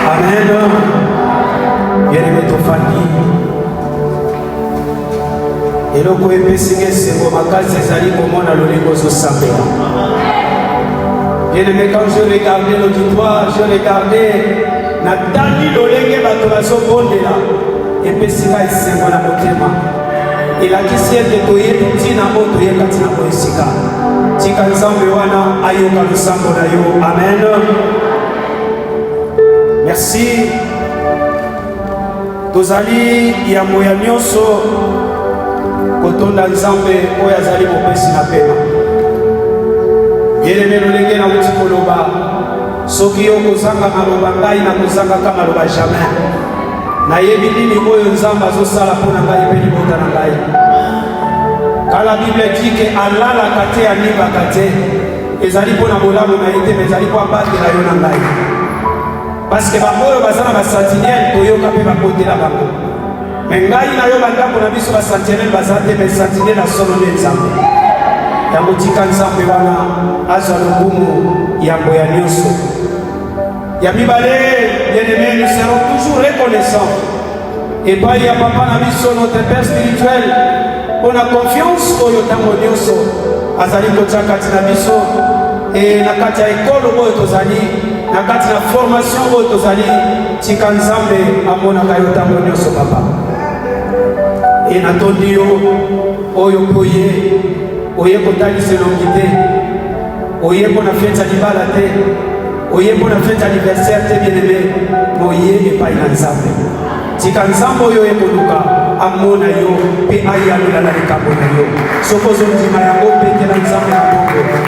Amen. Bien-aimé Tofani. Et le coup est signé, c'est mon macas, c'est Ali, comment on a le négoce au samedi. Bien-aimé, quand je regardais l'auditoire, je regardais Nathalie Lolenge Batoraso Bondela. Et puis c'est là, c'est mon amotema. Et la question est de Toye, Tina Moto, Yekatina Moesika. Tika Nzambe Wana, Ayoka Lusambo Nayo. Amen. Merci. Tozali ya moya nyonso kotonda Nzambe oyo azali mopesi na pema. Bien-aimé lolenge na wuti koloba soki yo kozanga maloba ngai na kozanga ka maloba jamais. Nayebi nini oyo Nzambe azosala mpona ngai mpe libota na ngai. Quand la Bible dit que alalaka te anibaka te ezali mpona bolamu na ye te me ezali mpo abatela yo na ngai. Parce que bakoyo bazana ba sentinelle toyoka pe bakotela bango. Mais ngai na yo bandako na biso ba sentinelle bazate mais sentinelle asono ne Nzambe. Yango tika Nzambe wana azwa lokumu yango ya nyonso. Ya mibale, bien-aimés, nous serons toujours reconnaissants. Et pas il y a papa na biso notre père spirituel. On a confiance oyo tango nyonso azali kotia kati na biso et na kati ya ekolo oyo tozali na kati na formation oyo tozali tika Nzambe amonaka yo tango nyonso papa. Et natondi yo oyo oye kotalisa elongi te, oye mpona fete ya libala te, oye mpona fete ya anniversaire te bien-aimé, moye epai na Nzambe. Tika Nzambe oyo ekoluka amona yo mpe ayanola na likambo na yo. Soki ozondima yango petela Nzambe na bongo.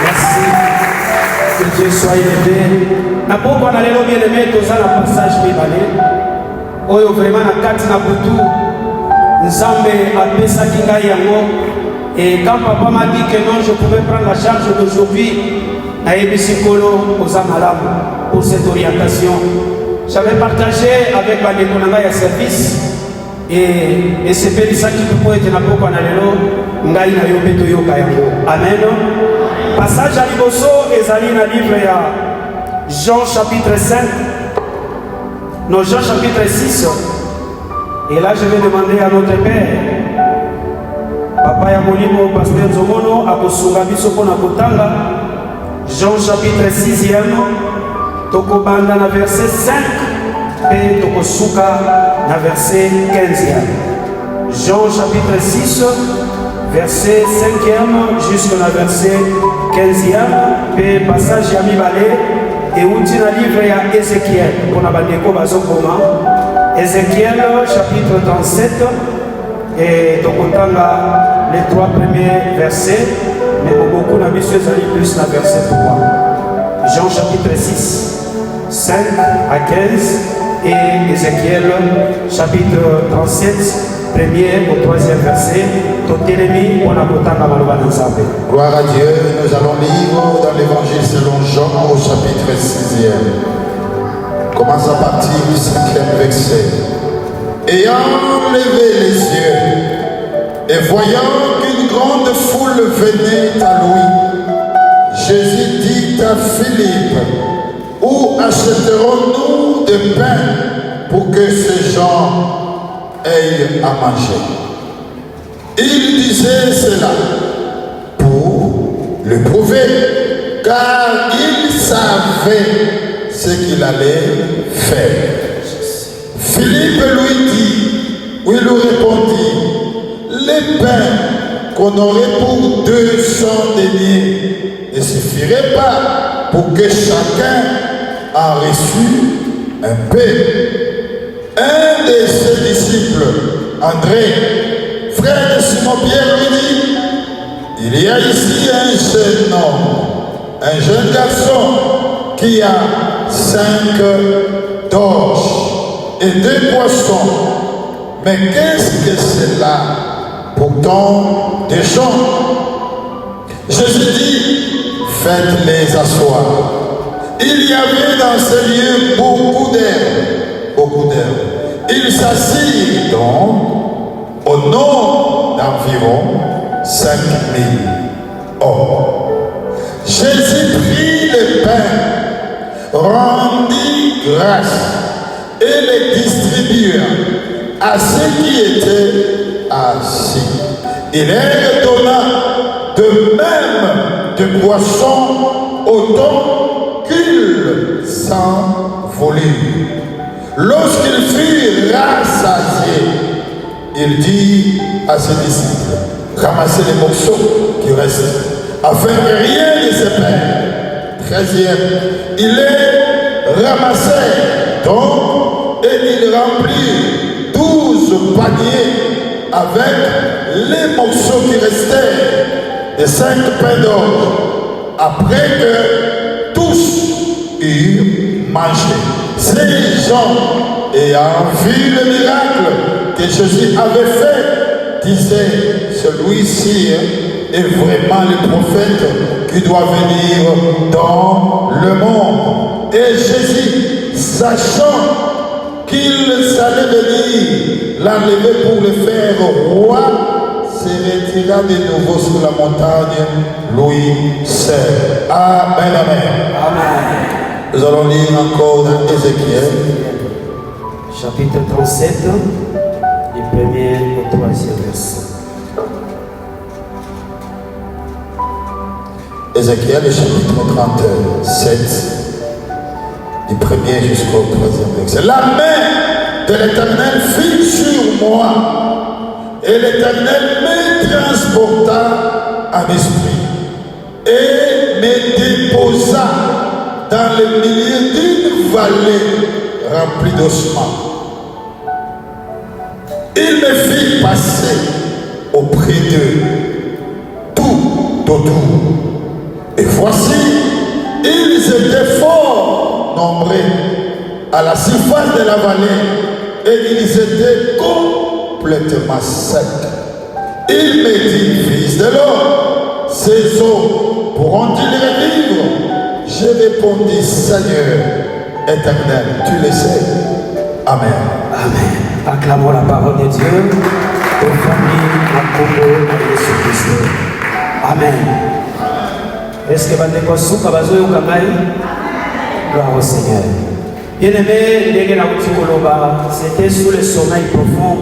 Merci. Que Dieu soit élevé. Na pokwa na lelo bien-aimé toza na passage mibale oyo vraiment na kati na butu Nzambe apesaki ngai yango. Et quand papa m'a dit que non, je pouvais prendre la charge d'aujourd'hui, naïbisi kolo oza malamu pour cette orientation. J'avais partagé avec bandeko na ngai ya service et sepelisaki mpo ete na pokwa na lelo ngai na yo mpe toyoka yango. Amen. Passage à liboso ezali na livre ya Jean chapitre 5. Non, Jean chapitre 6. Et là je vais demander à notre Père Papa ya molimo Pasteur Zomono akosunga biso mpona kotanga Jean chapitre 6e tokobanda na verset 5 et tokosuka na verset 15e. Jean chapitre 6 verset 5e jusqu'à verset 15e et passage ya mibale euti na livre ya Ézéchiel mpona bandeko bazokoma. Ézéchiel chapitre 37 et tokotanga les 3 premiers versets, mais beaucoup n'a mis plus la verset 3. Jean chapitre 6, 5 à 15 et Ézéchiel chapitre 37, premier au 3e verset. Gloire à Dieu, nous allons lire dans l'évangile selon Jean au chapitre 6e. Commence à partir du 5e verset. Ayant levé les yeux et voyant qu'une grande foule venait à lui, Jésus dit à Philippe, où achèterons-nous de pain pour que ces gens aient à manger? Il disait cela pour le prouver, car il savait ce qu'il allait faire. Philippe lui dit, ou il lui répondit, les pains qu'on aurait pour 200 deniers ne suffiraient pas pour que chacun a reçu un peu. Un de ses disciples, André, frère de Simon-Pierre, lui dit, il y a ici un jeune homme, un jeune garçon qui a 5 torches et 2 poissons. Mais qu'est-ce que c'est là? Pourtant, des gens. Jésus dit, faites-les asseoir. Il y avait dans ce lieu beaucoup d'herbes. Ils s'assirent donc au nombre d'environ 5000 hommes. Jésus prit le pain, rendit grâce et les distribua à ceux qui étaient assis. Il leur donna de même de poissons autant qu'ils s'envolèrent. Lorsqu'ils furent rassasiés, il dit à ses disciples, ramassez les morceaux qui restent, afin que rien ne se perde. 13e, il les ramassait donc et il remplit 12 paniers avec les morceaux qui restaient des 5 pains d'or, après que tous eurent mangé. Ces gens, ayant vu le miracle que Jésus avait fait, disaient, celui-ci est vraiment le prophète qui doit venir dans le monde. Et Jésus, sachant qu'il allait venir l'enlever pour le faire roi, se retira de nouveau sur la montagne, lui seul. Amen, amen. Amen. Nous allons lire encore dans Ézéchiel. Chapitre 37, du 1er au 3e verset. Ézéchiel, chapitre 37, du 1er jusqu'au 3e verset. La main de l'Éternel fut sur moi, et l'Éternel me transporta en esprit, et me déposa dans le milieu d'une vallée remplie d'ossements. Il me fit passer auprès d'eux, tout autour. Et voici, ils étaient fort nombreux à la surface de la vallée, et ils étaient complètement secs. Il me dit, fils de l'homme, ces eaux pourront-ils revivre? Je répondis, Seigneur éternel, tu le sais. Amen. Amen. Acclamons la parole de Dieu aux familles à Congo de Jésus-Christ. Amen. Est-ce que Bandeko Souka Bazoyo Kamai? Gloire au Seigneur. Bien-aimé, c'était sous le sommeil profond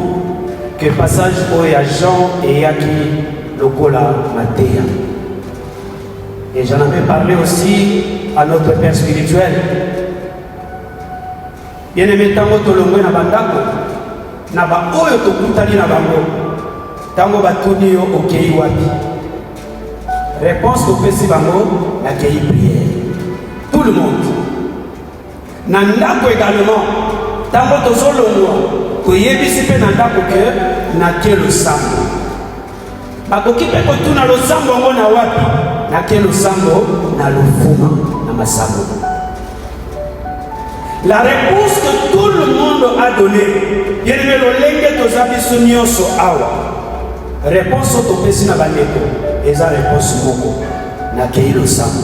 que passage à Jean et Yaki Lokola Matéa. Et j'en avais parlé aussi à notre Père spirituel. Bien-aimé, tango tolongwe na bandako, na ba oyo tokutani na bango, tango batuni yo okei wapi. Réponse topesi bango, na kei prière. Tout le monde. Na ndako également, tango tozolongwa, toyebisi pe na ndako ke na ke losambo. Bakoki pe kotuna losambo ngo na wapi, na ke losambo na lofuma na masambo. La réponse que tout le monde a donnée, il y a le tozabiso nyonso awa. Réponse au topesi na bandeko, eza réponse moko na ke losambo.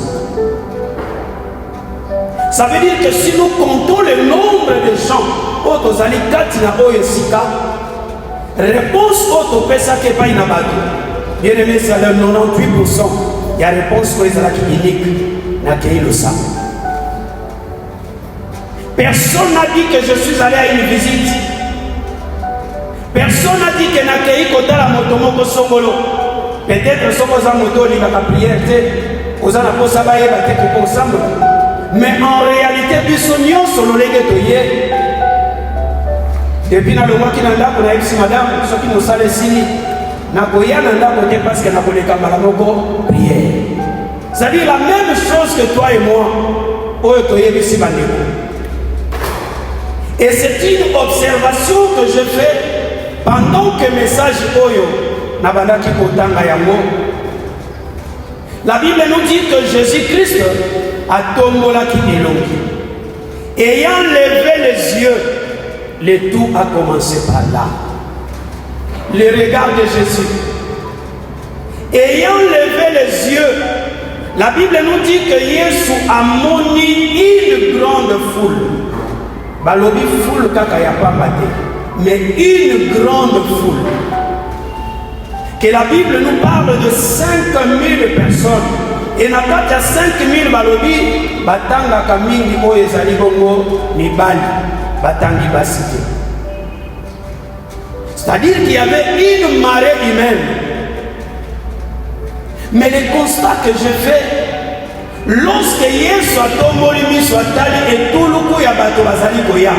Ça veut dire que si nous comptons le nombre de gens, Otozali Katina Oyesika, réponse au Topesa Kepa Inabatu, bien aimé, c'est le 98%. Il y a réponse pour les alaki unique, Nakei Losa. Personne n'a dit que je suis allé à une visite. Personne n'a dit que Nakei Kota la Motomoko Songolo. Peut-être que Sokoza Moto, il va la prière, Ozana Posabaye, va être ensemble. Mais en réalité, du sonnion sur le légué depuis le mois qui n'a pas de madame, ceux qui nous salent ici, n'a pas de parce que n'a pas de camarades prière. C'est-à-dire la même chose que toi et moi, et c'est une observation que je fais pendant que le message Oyo n'a pas de. La Bible nous dit que Jésus-Christ a tombola qui est ayant levé les yeux, le tout a commencé par là. Le regard de Jésus. Ayant levé les yeux, la Bible nous dit que Jésus a moni une grande foule. Balobi foule kaka ya pas maté, mais une grande foule. que la Bible nous parle de 5000 personnes. Et dans le cas de 5000 balobi, batanga kamingi o ezali bongo mibali, batangi basité. C'est-à-dire qu'il y avait une marée humaine. Mais le constat que je fais, lorsque Yesu atomboli miso atali et tout le coup ya bato bazali koya.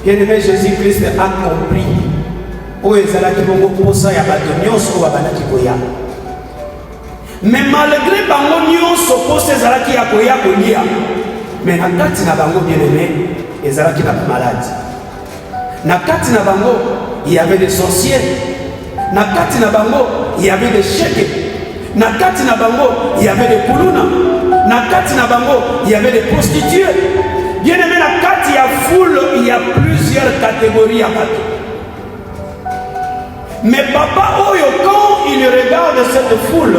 Bien-aimé, Jésus-Christ a compris. O ezalaki bongo posa ya bato nyonso babanaki koya. Mais malgré bango nyonso posa ezalaki ya koya kolia, mais na kati na bango bien-aimé ezalaki na malade. Na kati na bango il y avait des sorciers. Na kati na bango il y avait des chèques. Na kati na bango il y avait des kuluna. Na kati na bango il y avait des prostituées. Bien-aimé, na kati ya foule il y a plusieurs catégories à bato. Mais papa Oyo, quand il regarde cette foule,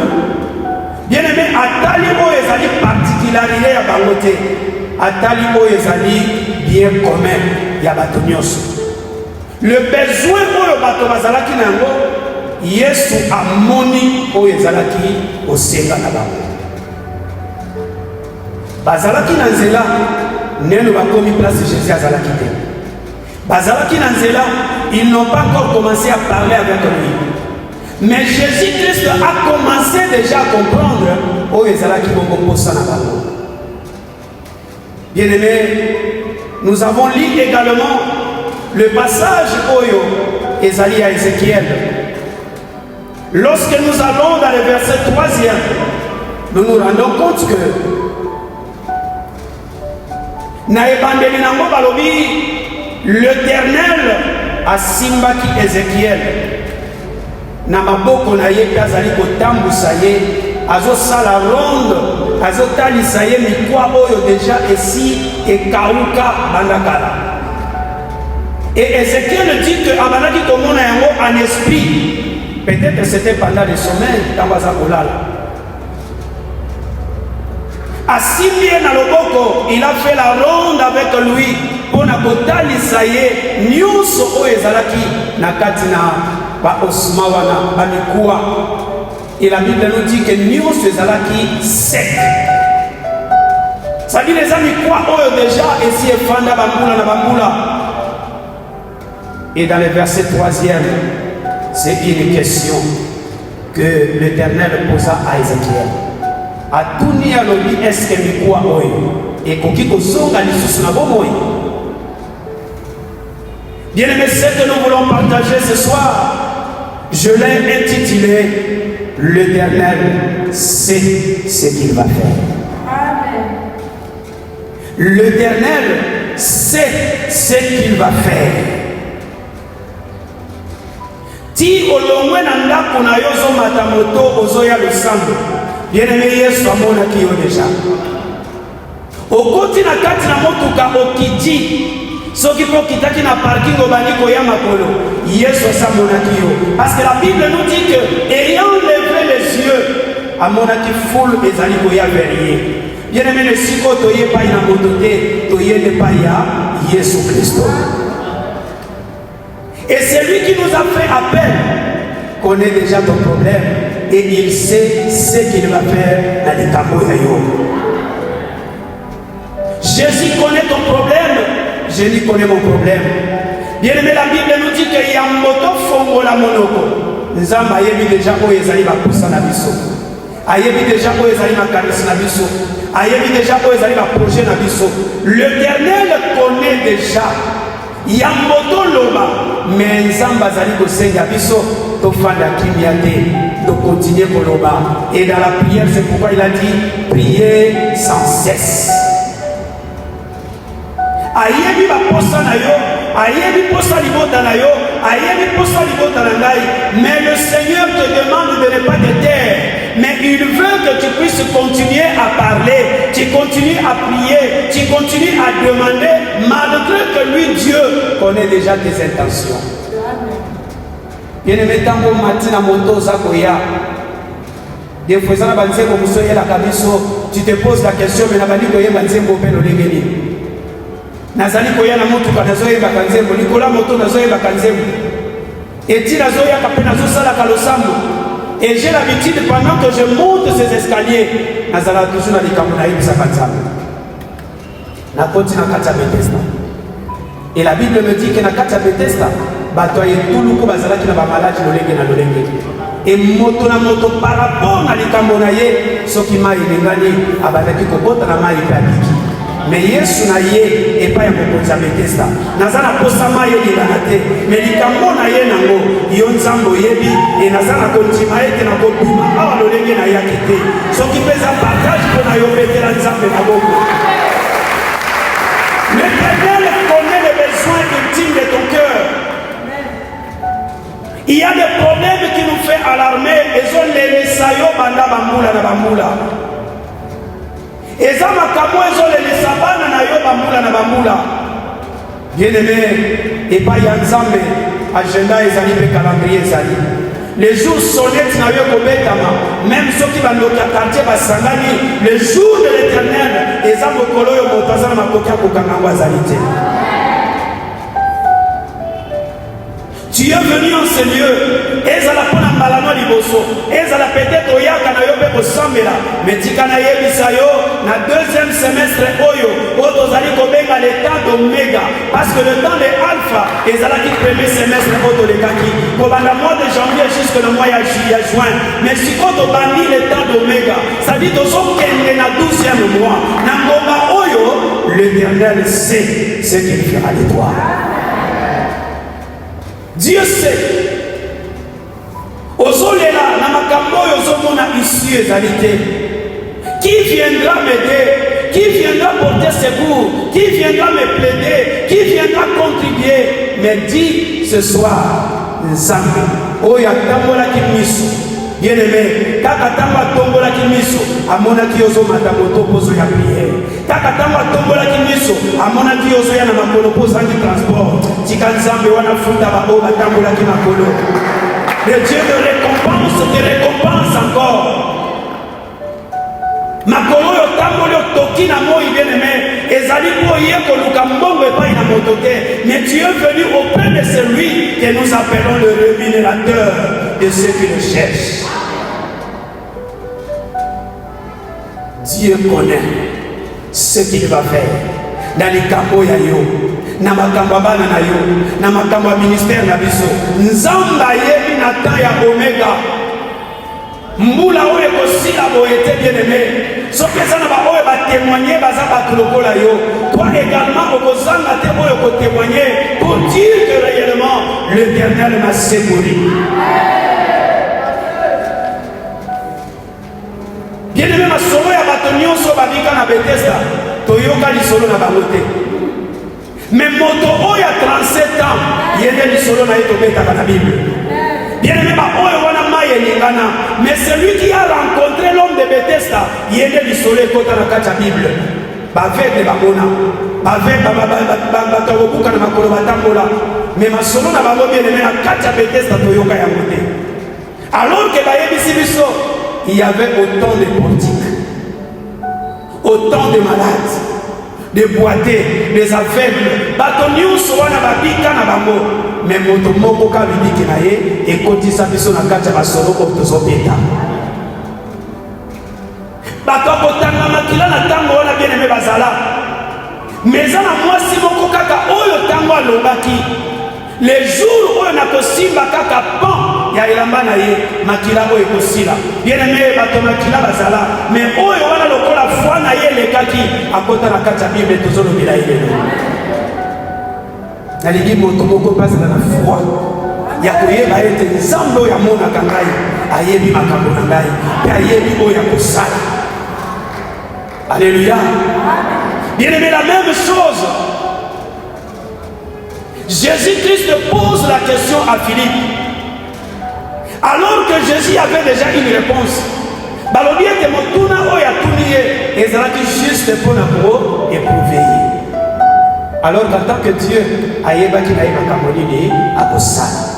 bien-aimé, Atali Oyo ezali particularité ya bangote. Atali Oyo ezali bien commun ya bato nyonso. Le besoin Oyo bato bazalaki nango, Yesu amoni Oyo ezalaki osenga na bango. Bazalaki na nzela, neno bakomi place Jésus azalaki te. Bazalaki na nzela, ils n'ont pas encore commencé à parler avec lui. Mais Jésus-Christ a commencé déjà à comprendre où ils allaient qui vont composer na bango. Bien-aimés, nous avons lu également le passage Oyo Esaïe à Ézéchiel. Lorsque nous allons dans le verset 3e, nous nous rendons compte que na ebandeli nango balobi l'Éternel a simbaki Ézéchiel na maboko na ye pe azali kotambusa ye azosala ronde azotalisa ye mikwa oyo deja esi ekauka banda kala. Et Ézéchiel dit que abandaki komona yango en esprit. Peut-être c'était pendant le sommeil ntango aza kolala. Asimbi na loboko, il a fait la ronde avec lui pour na kotalisa ye nyonso oyo ezalaki na kati na ba osma wana bamikuwa. Et la Bible nous dit que nyonso ezalaki sec. Ça dit les amis quoi oyo déjà esi efanda bambula na bambula. Et dans le verset 3e, c'est une question que l'Éternel posa à Ézéchiel. Atuni alobi est-ce que mikuwa oyo ekoki kozonga lisusu na bomoi? Bien-aimés, ce que nous voulons partager ce soir, je l'ai intitulé l'Éternel sait ce qu'il va faire. Amen. L'Éternel sait ce qu'il va faire. Ti olongwe na ndako na yo zomata moto ozoya losambo. Bien-aimé, Yesu amonaki yo déjà. Okoti na kati na motuka okiti. Soki po kitaki na parking obandi koya makolo. Yesu amonaki yo. Parce que la Bible nous dit que ayant levé les yeux, amonaki foule ezali koya vers ye. Bien-aimé, le siko toye pa ina moto te, toye ne pa ya Yesu Christo. Et c'est lui qui nous a fait appel, connaît déjà ton problème et il sait ce qu'il va faire dans les Kamoyayo. Jésus connaît ton problème, Jésus connaît mon problème. Bien aimé, la Bible nous dit qu'il y a un moto fongo la monoko. Nous avons déjà Oyezali va pousser na biso. Ayebi déjà Oyezali va caresser na biso. Ayebi déjà Oyezali va projet na biso. L'Éternel connaît déjà. Yamboto loba, mais nzamba zali kosenga biso to fanda kimia te, to continuer koloba. Et dans la prière, c'est pourquoi il a dit prier sans cesse. Ayebi ba posa na yo, ayebi posa libota na yo, ayebi posa libota na ngai, mais le Seigneur te demande de ne pas te taire. Mais il veut que tu puisses continuer à parler, tu continues à prier, tu continues à demander, malgré que lui, Dieu, connaît déjà tes intentions. Bien-aimé, tango matina moto zakoya. Des fois, tu te poses la question, mais nabali koye banzembo pe lolengeni. Nazali koya na moto ka nazoyeba kanzembo, likola moto nazoyeba kanzembo. Et dit nazoya kapenazo sala kalosambo. Et j'ai l'habitude pendant que je monte ces escaliers, nazala toujours na likambo na yebisa kanzambe. Na koti na kati ya Bethesda. Et la Bible me dit que na kati ya Bethesda, bato ya etuluku bazalaki na bamaladi lolenge na lolenge. Et moto na moto par rapport na likambo na ye, soki mai elengani abandaki kobota na mai pe abiki. Mais Yesu na ye epai ya mokonzi ya Bethesda naza na posa mai elingana te, mais likambo na ye nango yo nzambe oyebi, e naza na kondima ete na kobima awa lolenge na yaki te, soki mpe eza partage mpo na yo betela nzambe na boko. L'Éternel connaît les besoins intimes de ton cœur. Il y a des problèmes qui nous font alarmer, et sont les misayo banda bambula na bambula. Eza makambo ezolelisa bana na yo bambula na bambula. Bien-aimé, epai ya nzambe agenda ezali mpe calendrier ezali. Les jours sonnettes na yo kobetama, même soki bandoki ya quartier basangani, le jour de l'Éternel eza mokolo oyo moto aza na makoki ya kokanga yango azali te. Tu es venu en ce lieu, ezala pona mbalano liboso, ezala peut-être oyaka na yo pe kosambela, mais tikana yebisa yo na deuxième semestre oyo tozali kobenga le temps d'Oméga, parce que le temps de Alpha ezalaki premier semestre oyo tolekaki kobanda mois de janvier jusque le mois ya juin, mais sikoyo tobandi le temps d'Oméga, ça dit tozokende na 12e mois na ngomba oyo l'Éternel sait ce qu'il fera de toi. Dieu sait. Ozolela na makambo yozomona ici ezalité. Qui viendra m'aider? Qui viendra porter secours? Qui viendra me plaider? Qui viendra contribuer? Mais dis ce soir, Nzambe, oya tambola kimiso. Bien-aimé, kaka tamba tombola kimiso, amona kiyozo matamoto pozo ya prière. Kaka tamba tombola kimiso, amona kiyozo ya na makolo pozo angi transport. Tika Nzambe wana futa ba oba tambola kimakolo. Le Dieu de récompense te récompense encore. Makolo yo tamboli yo toki na moi, bien-aimé, ezali po yeko luka mbongo epai na motote, mais tu es venu auprès de celui que nous appelons le rémunérateur de ceux qui le cherchent. Dieu connaît ce qu'il va faire dans les campos ya yo, na makambo bana na yo, na makambo ministère na biso. Nzamba yebi na temps ya Oméga. Mbula oye kosila boyete bien-aimé. Soki eza na ba oye ba témoigner baza bato lokola yo. Toi également okozanga te oye ko témoigner pour dire que réellement l'Éternel m'a secouru. Bien-aimé, ma solo ya bato nyonso babika na Bethesda toyoka lisolo na bango te. Mais moto oyo ya 37 ans yende lisolo na ye tobetaka na Bible. Bien-aimé, oyo wana mai elingana, mais celui qui a rencontré l'homme de Bethesda yende lisolo ekota na kati ya Bible. Baveugle bamona, bato bobuka na makolo batambola, mais masolo na bango bien-aimé na kati ya Bethesda toyoka yango te. Alors que bayebisi biso il y avait autant de portiques, autant de malades, de boités, des aveugles. Bato nyonso wana babika na bango, mais moto moko ka bibiki na ye ekotisa biso na kati ya basolo oyo tozobeta. Bato akotanga makila na ntango wana bien-aimé bazala, mais eza na mwasi moko kaka oyo ntango alobaki le jour oyo nakosimba kaka pan ya elamba na ye makila oyo ekosila. Bien-aimé, bato makila bazala, mais oyo wana lokola foi na ye elekaki akota na kati ya Bible tozolobela ye lelo. Nalingi moto moko bazala na foi ya koyeba ete nzambe oyo amonaka ngai ayebi makambo na ngai mpe ayebi oyo akosala. Alléluia. Bien-aimé, la même chose. Jésus-Christ pose la question à Philippe. Alors que Jésus avait déjà une réponse. Balobi ete motuna oyo atuni ye ezalaki juste pour na éprouver. Alors qu'en tant que Dieu ayebaki na ye makambo nini akosala.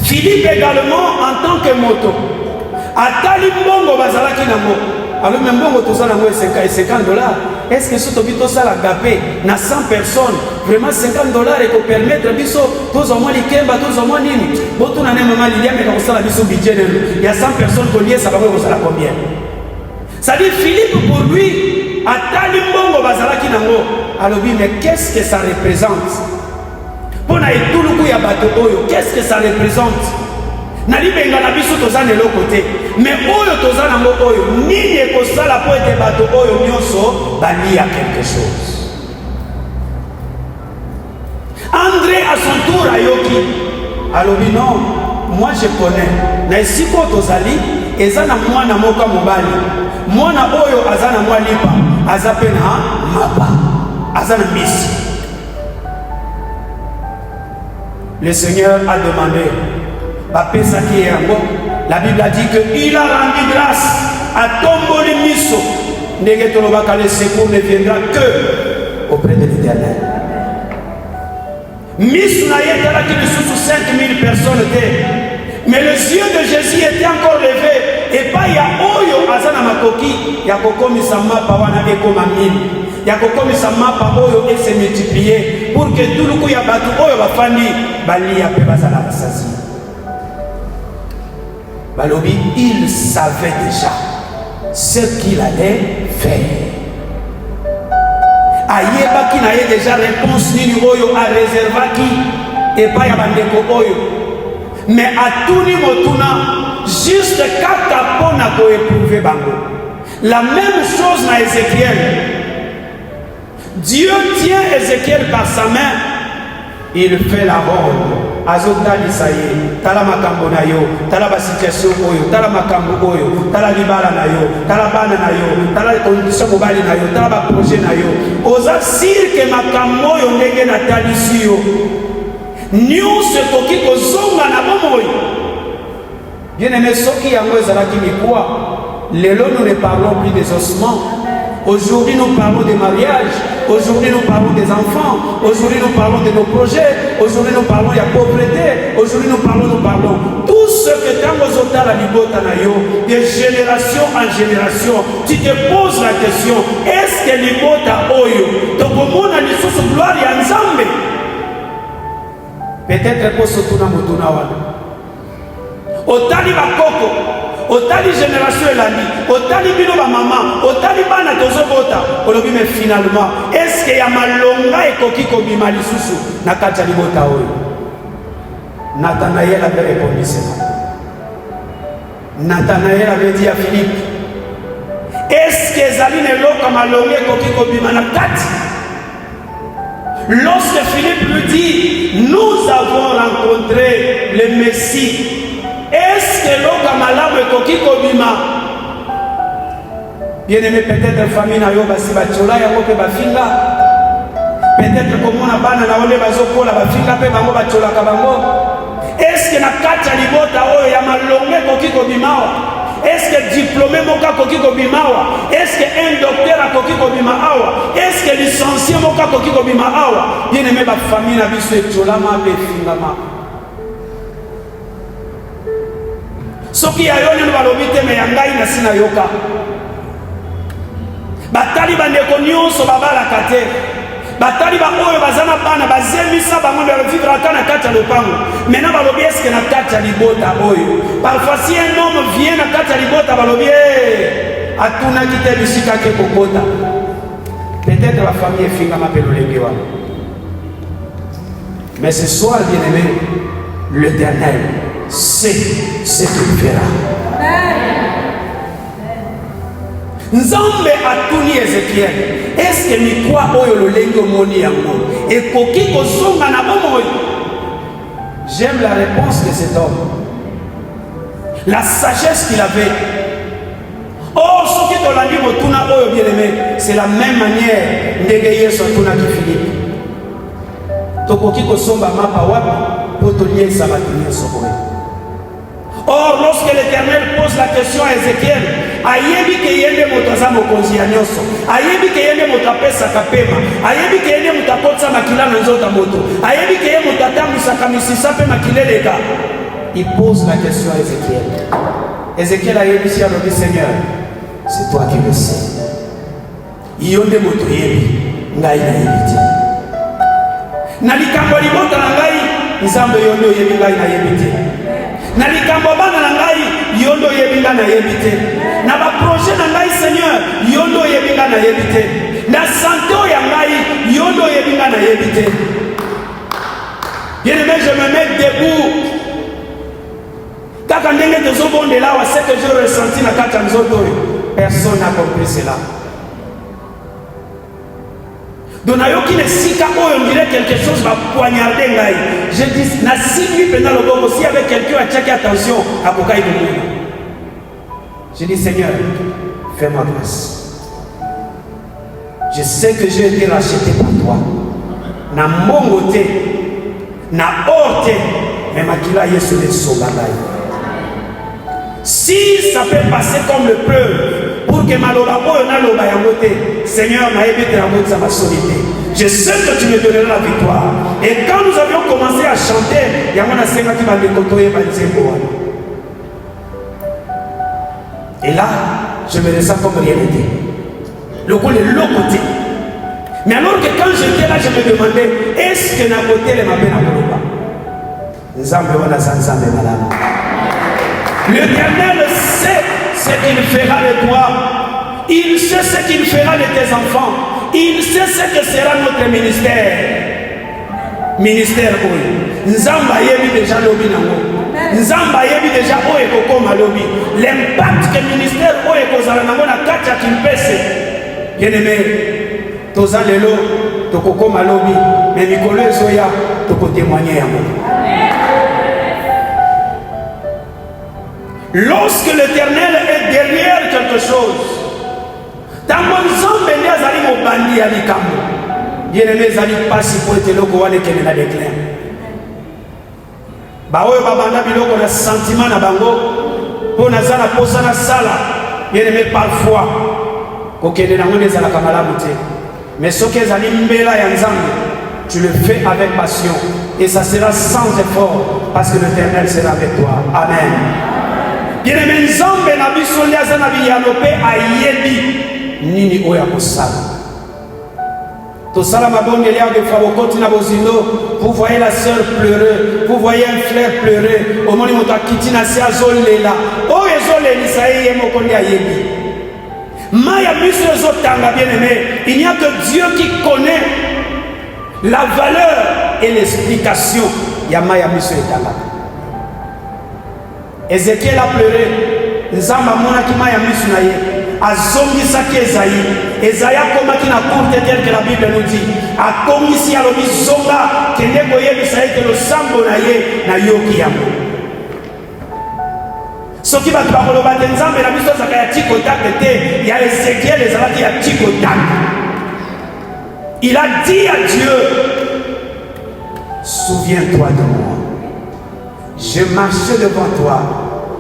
Philippe également en tant que moto atali mbongo bazalaki nango. Alors même mbongo tozala nango $50, est-ce que si tu as ça la gapé, na 100 personnes, vraiment $50 et qu'on permettre biso, tous au moins les kemba, tous au moins nini. Bon, tout n'a même mal il y a mais dans ça la biso budget, il y a 100 personnes qu'on lié, ça va vous ça la combien? Ça dit Philippe pour lui, à Talimbongo Bazalaki Nango, alors mais qu'est-ce que ça représente? Pour na tout le coup ya bato oyo, qu'est-ce que ça représente? Nali benga na biso tozana le côté, mais oyo tozana ngo oyo, nini ekosala po ete bato oyo nyonso bali à quelque chose. André à son tour ayoki, alors non, moi je connais, na esiko tozali, ezana mwana moka mobali, mwana oyo azana mwa lipa, azapena mapa, azana misi. Le Seigneur a demandé, la Bible a dit qu'il a rendu grâce à Tomboli Miso. Le secours ne viendra que auprès de l'Éternel. Miso n'a été que sous 5000 personnes étaient. Mais le yeux de Jésus était encore levé. Et pas il y a Oyo Azana Makoki, il y a Kokomi Sama Pawana Ekomamine. Il y a Kokomi Sama Paoyo et se multiplier pour que tout le coup il y a Batu Oyo Bafani Bali a Pebazana Bassasi. Balobi, il savait déjà ce qu'il allait faire. Ayeba qui n'a déjà réponse ni Oyo a réservé qui et pas Yabandeko Oyo. Mais à tout niveau tournant, juste 4 capons pour éprouver Bango. La même chose dans Ézéchiel. Dieu tient Ézéchiel par sa main, il fait la ronde. Azotali saye, tala makambo na yo, tala ba situation oyo, tala makambo oyo, tala libala na yo, tala bana na yo, tala condition mobali na yo, tala ba projet na yo. Oza sirke makambo oyo ndenge na talisi yo. Nyonso ekoki kozonga na bomoi. Bien-aimé, soki yango ezalaki mikwa, lelo nous ne parlons plus des ossements. Aujourd'hui, nous parlons des mariages. Aujourd'hui, nous parlons des enfants. Aujourd'hui, nous parlons de nos projets. Aujourd'hui, nous parlons de la pauvreté. Aujourd'hui, nous parlons. Tout ce que Tangozota la Libota Nayo, de génération en génération, tu te poses la question, est-ce que Libota Oyo, Tokomona Lisusu gloire ya Nzambe? Peut-être pour ce tourna motuna wana. Otali bakoko. Otali génération elandi, otali bino ba maman, otali bana tozobota, olobi mais finalement, est-ce que ya malonga ekoki kobima lisusu na kati ya libota oyo? Nathanaël avait répondu cela. Nathanaël avait dit à Philippe, est-ce que ezali neloka malonga ekoki kobima na kati? Lorsque Philippe lui dit, nous avons rencontré le Messie, est-ce que l'homme malamu ekoki kobima? Bien-aimé, peut-être famille na yo basi bachola yango pe bafinga. Peut-être komona bana na ole bazokola bafinga pe bango bachola ka bango. Est-ce que na kati ya libota oyo ya malonge ekoki kobimawa? Est-ce que diplômé moka koki kobimawa? Est-ce que un docteur akoki kobima awa? Est-ce que licencié moka koki kobima awa? Bien-aimé, ba famille na biso echolama pe fingama. Soki ayoni no balobi te me yangai na sina yoka. Batali bandeko nyonso babalaka te. Batali ba oyo bazana bana bazemisa bango de vivre na kati ya lopango. Maintenant balobi est-ce que na kati ya libota oyo. Parfois si un homme vient na kati ya libota balobi atuna kite bisika ke kokota. Peut-être la famille finga mapelo lengewa. Mais ce soir, bien-aimé, l'Éternel sait ce qu'il fera. Nzambe atuni Ézéchiel, est-ce que ni quoi oyo lo lengo moni yango et koki kozonga na bomoi? J'aime la réponse de cet homme, la sagesse qu'il avait. Oh, ce qui t'a dit motuna oyo bien-aimé, c'est la même manière ndenge Yesu atuna ki Philippe. Tokoki kozonga mapa wapi pour tolier sabatini sokoe. Or, lorsque l'Éternel pose la question à Ézéchiel, ayebi ke yende motoza mokonzi ya nyoso, ayebi ke yende motapesa kapema, ayebi ke yende motapotsa makila na nzota moto, ayebi ke yende motatambusa kamisisa pe makileleka. Il pose la question à Ézéchiel. Ézéchiel ayebi si alobi Seigneur, c'est toi qui le sais. yonde moto yebi ngai na yebite na likambo libota na ngai nzambe yondo yebi ngai na yebite na likambo bana na ngai yondo yebi ngai na yebite na ba projet na ngai Seigneur yondo yebi ngai na yebite na santo ya ngai yondo yebi ngai na yebite. Bien-aimé, je me mets debout. Kaka ndenge tozobonde là, ce que j'ai ressenti na kaka nzoto, personne n'a compris cela. Donc nayoki ne sika oyo on dirait quelque chose va poignarder ngai. Je dis na simi pendant le bon aussi avec quelqu'un à checker attention à kokai de. Je dis Seigneur, fais-moi grâce. Je sais que j'ai été racheté par toi. Na mongote, na orte, mais makila yesu de sobagai. Si ça peut passer comme le pleuve, pour que maloba oyo na loba yangote, Seigneur na ebite na motsa ma solité. Je sais que tu me donneras la victoire. Et quand nous avions commencé à chanter, yamona senga ki ba dekotoye ba nzembo. Et là, je me ressens comme rien n'était. Le coup de l'autre côté. Mais alors que quand j'étais là, je me demandais, est-ce que na côté les m'appelle à Moloba? L'Éternel sait ce qu'il fera de toi. Il sait ce qu'il fera de tes enfants. Il sait ce que sera notre ministère. Ministère oui. Nzamba yebi déjà lobi nango. Nzamba yebi déjà oye kokoma lobi. L'impact que le ministère oye kozala nango na kati ya Kimpese. Bien-aimé, toza lelo tokokoma lobi, mais mikolo ezoya toko témoigner yango. Lorsque l'Éternel est derrière quelque chose, dans mon zombe ni azali mobandi ya likambo. Bien-aimé, zali pasi po ete loko wane kene na déclin. Ba oyo babanda biloko na sentiment na bango, po nazala posa na sala. Bien-aimé, parfois kokende nango ezalaka malamu te. Mais ce que ezali mbela ya nzambe, tu le fais avec passion et ça sera sans effort parce que l'Éternel sera avec toi. Amen. Bien-aimé, nzambe na biso liaza na biyano pe ayebi nini oya kosala. Tosala mabondeli ya befabokoti na bozindo, vous voyez la sœur pleurer, vous voyez un frère pleurer, omoni moto akiti na se azolela, oyo ezolelisa ye mokondi ayebi. Maya miso ezotanga, bien-aimé, il n'y a que Dieu qui connaît la valeur et l'explication. Ya maya miso etanga. Ézéchiel a pleuré. Nzamba mona ki maya miso na ye. Azongisaki Esaïe. Esaïe akomaki na courte tel que la Bible nous dit. Akomisi alobi zonga kende koyebisa ete losambo na ye na yoki yango. Soki bato bakoloba te nzambe na biso ezaka ya tikotake te, ya Ezekiel ezalaki ya tikotake. Il a dit à Dieu, souviens-toi de moi. Je marchais devant toi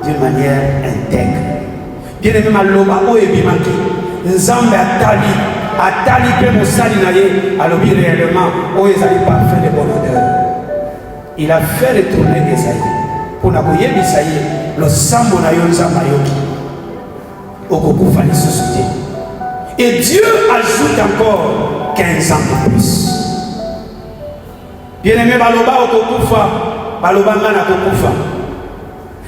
d'une manière intègre. Bien-aimé maloba oyo bimaki, nzambe atali pe mosali na ye, alobi réellement oyo ezali parfait de bonne odeur. Il a fait retourner Esaïe pour na koyebisa ye le sambo na yo nzamba yoki okokufa lisusu te. Et Dieu ajoute encore 15 ans de plus. Bien-aimé baloba okokufa, baloba ngana kokufa.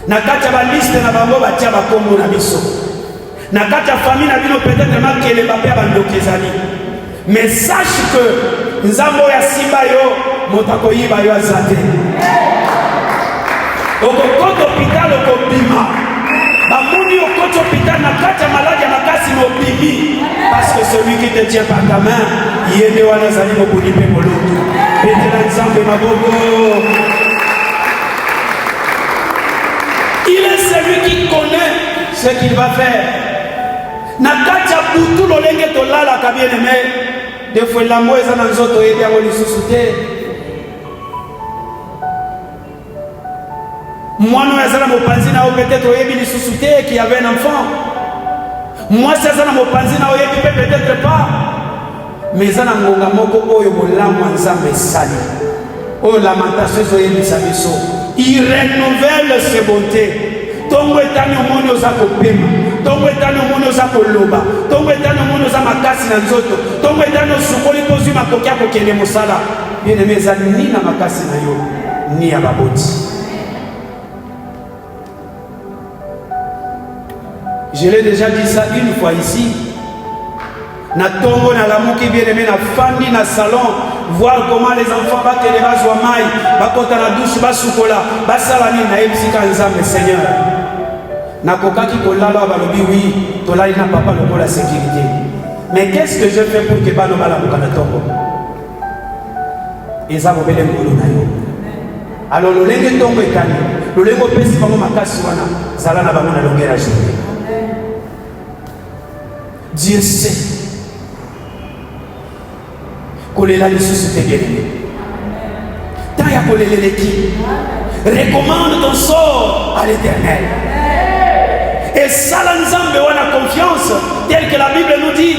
Na kati ya baliste na bango batia bakombo na biso. Na kati ya famille na bino peut-être makele bape bandoki ezali. Mais sache que nzambo ya simba yo moto akoyiba yo azate. Okokota hôpital okobima. Bamoni okota hôpital na kati ya maladi ya makasi mobimi. Parce que celui qui te tient par ta main, yende wana zali mobuni pe moloto. Betela nzambe mabogo. Il est celui qui connaît ce qu'il va faire. Na kati ya butu lolenge tolala ka bien-aimé. Des fois la moise na nzoto yedi yango lisusu te. Moi, nous avons peut-être qui avait un enfant. Moi, c'est ça, peut-être pas. Mais ça, il renouvelle ses bontés. Tongo etano mono za koloba. Tongo etano mono za makasi na nzoto. Tongo etano sukoli pozu makokia kokende mosala. Bien aimé za ni na makasi na yo ni ya baboti. Je l'ai déjà dit ça une fois ici. Na tongo na lamuki bien aimé na fandi na salon, voir comment les enfants battent les bases wa mai, bakota na douche basukola, basalani na ebisika nzambe Seigneur. Na kokaki kolala balobi oui, tolali na papa lokola sécurité. Mais qu'est-ce que je fais pour que bano bala mukana tongo? Eza bobele ngolo na yo. Alors lolenge tongo etani, lolengo pesi bango makasi wana, zala na bango na longera journée. Dieu sait. Kolela lisusu te bien-aimé. Tant ya kolelele ki. Recommande ton sort à l'Éternel. Et ça l'ensemble on a confiance, tel que la Bible nous dit.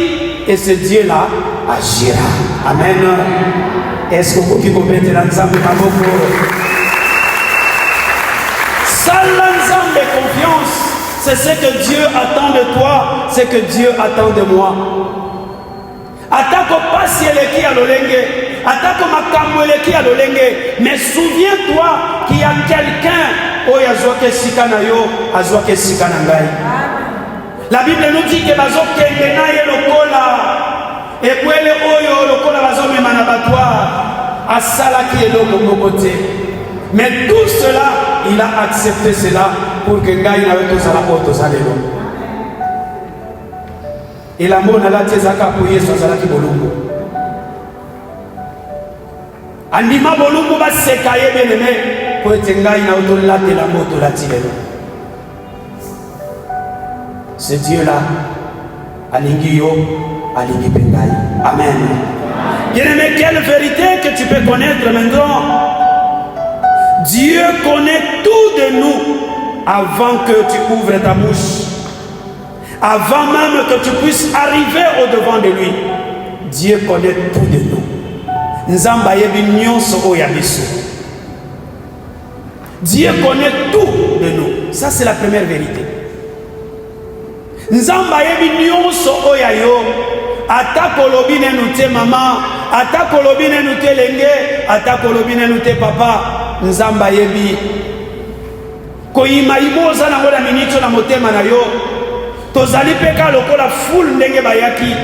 Et ce Dieu-là agira. Amen. Est-ce que vous pouvez mettre l'ensemble dans vos corps? Ça l'ensemble confiance. C'est ce que Dieu attend de toi, c'est que Dieu attend de moi. Atako pasi eleki ya lolenge, atako makambo eleki ya lolenge, mais souviens-toi qu'il y a quelqu'un oyo azwake sika na yo, azwake sika na ngai. La Bible nous dit que bazo kende na ye lokola, ekwele oyo lokola bazo mema na batwa, asalaki eloko moko te. Mais tout cela, il a accepté cela pour que ngai na yo tozala oyo tozalelo. Et l'amour n'a pas été pour Yesu azalaki bolumbu. Andima bolumbu ba sekaye bien-aimé pour être ngai na oto late la moto la tilelo. Ce Dieu-là, alingi yo, alingi pengai. Amen. Bien-aimé, quelle vérité que tu peux connaître maintenant? Dieu connaît tout de nous avant que tu ouvres ta bouche. Avant même que tu puisses arriver au-devant de lui, Dieu connaît tout de nous. Nzamba yebi nyonso oyabiso. Dieu connaît tout de nous. Ça c'est la première vérité. Nzamba yebi nyonso oyayo. Ata kolobi nenu te maman, ata kolobi nenu te lenge, ata kolobi nenu te papa. Nzamba yebi. Koyima iboza na ngola minito na motema na yo. Tozali peka lokola foule ndenge bayaki.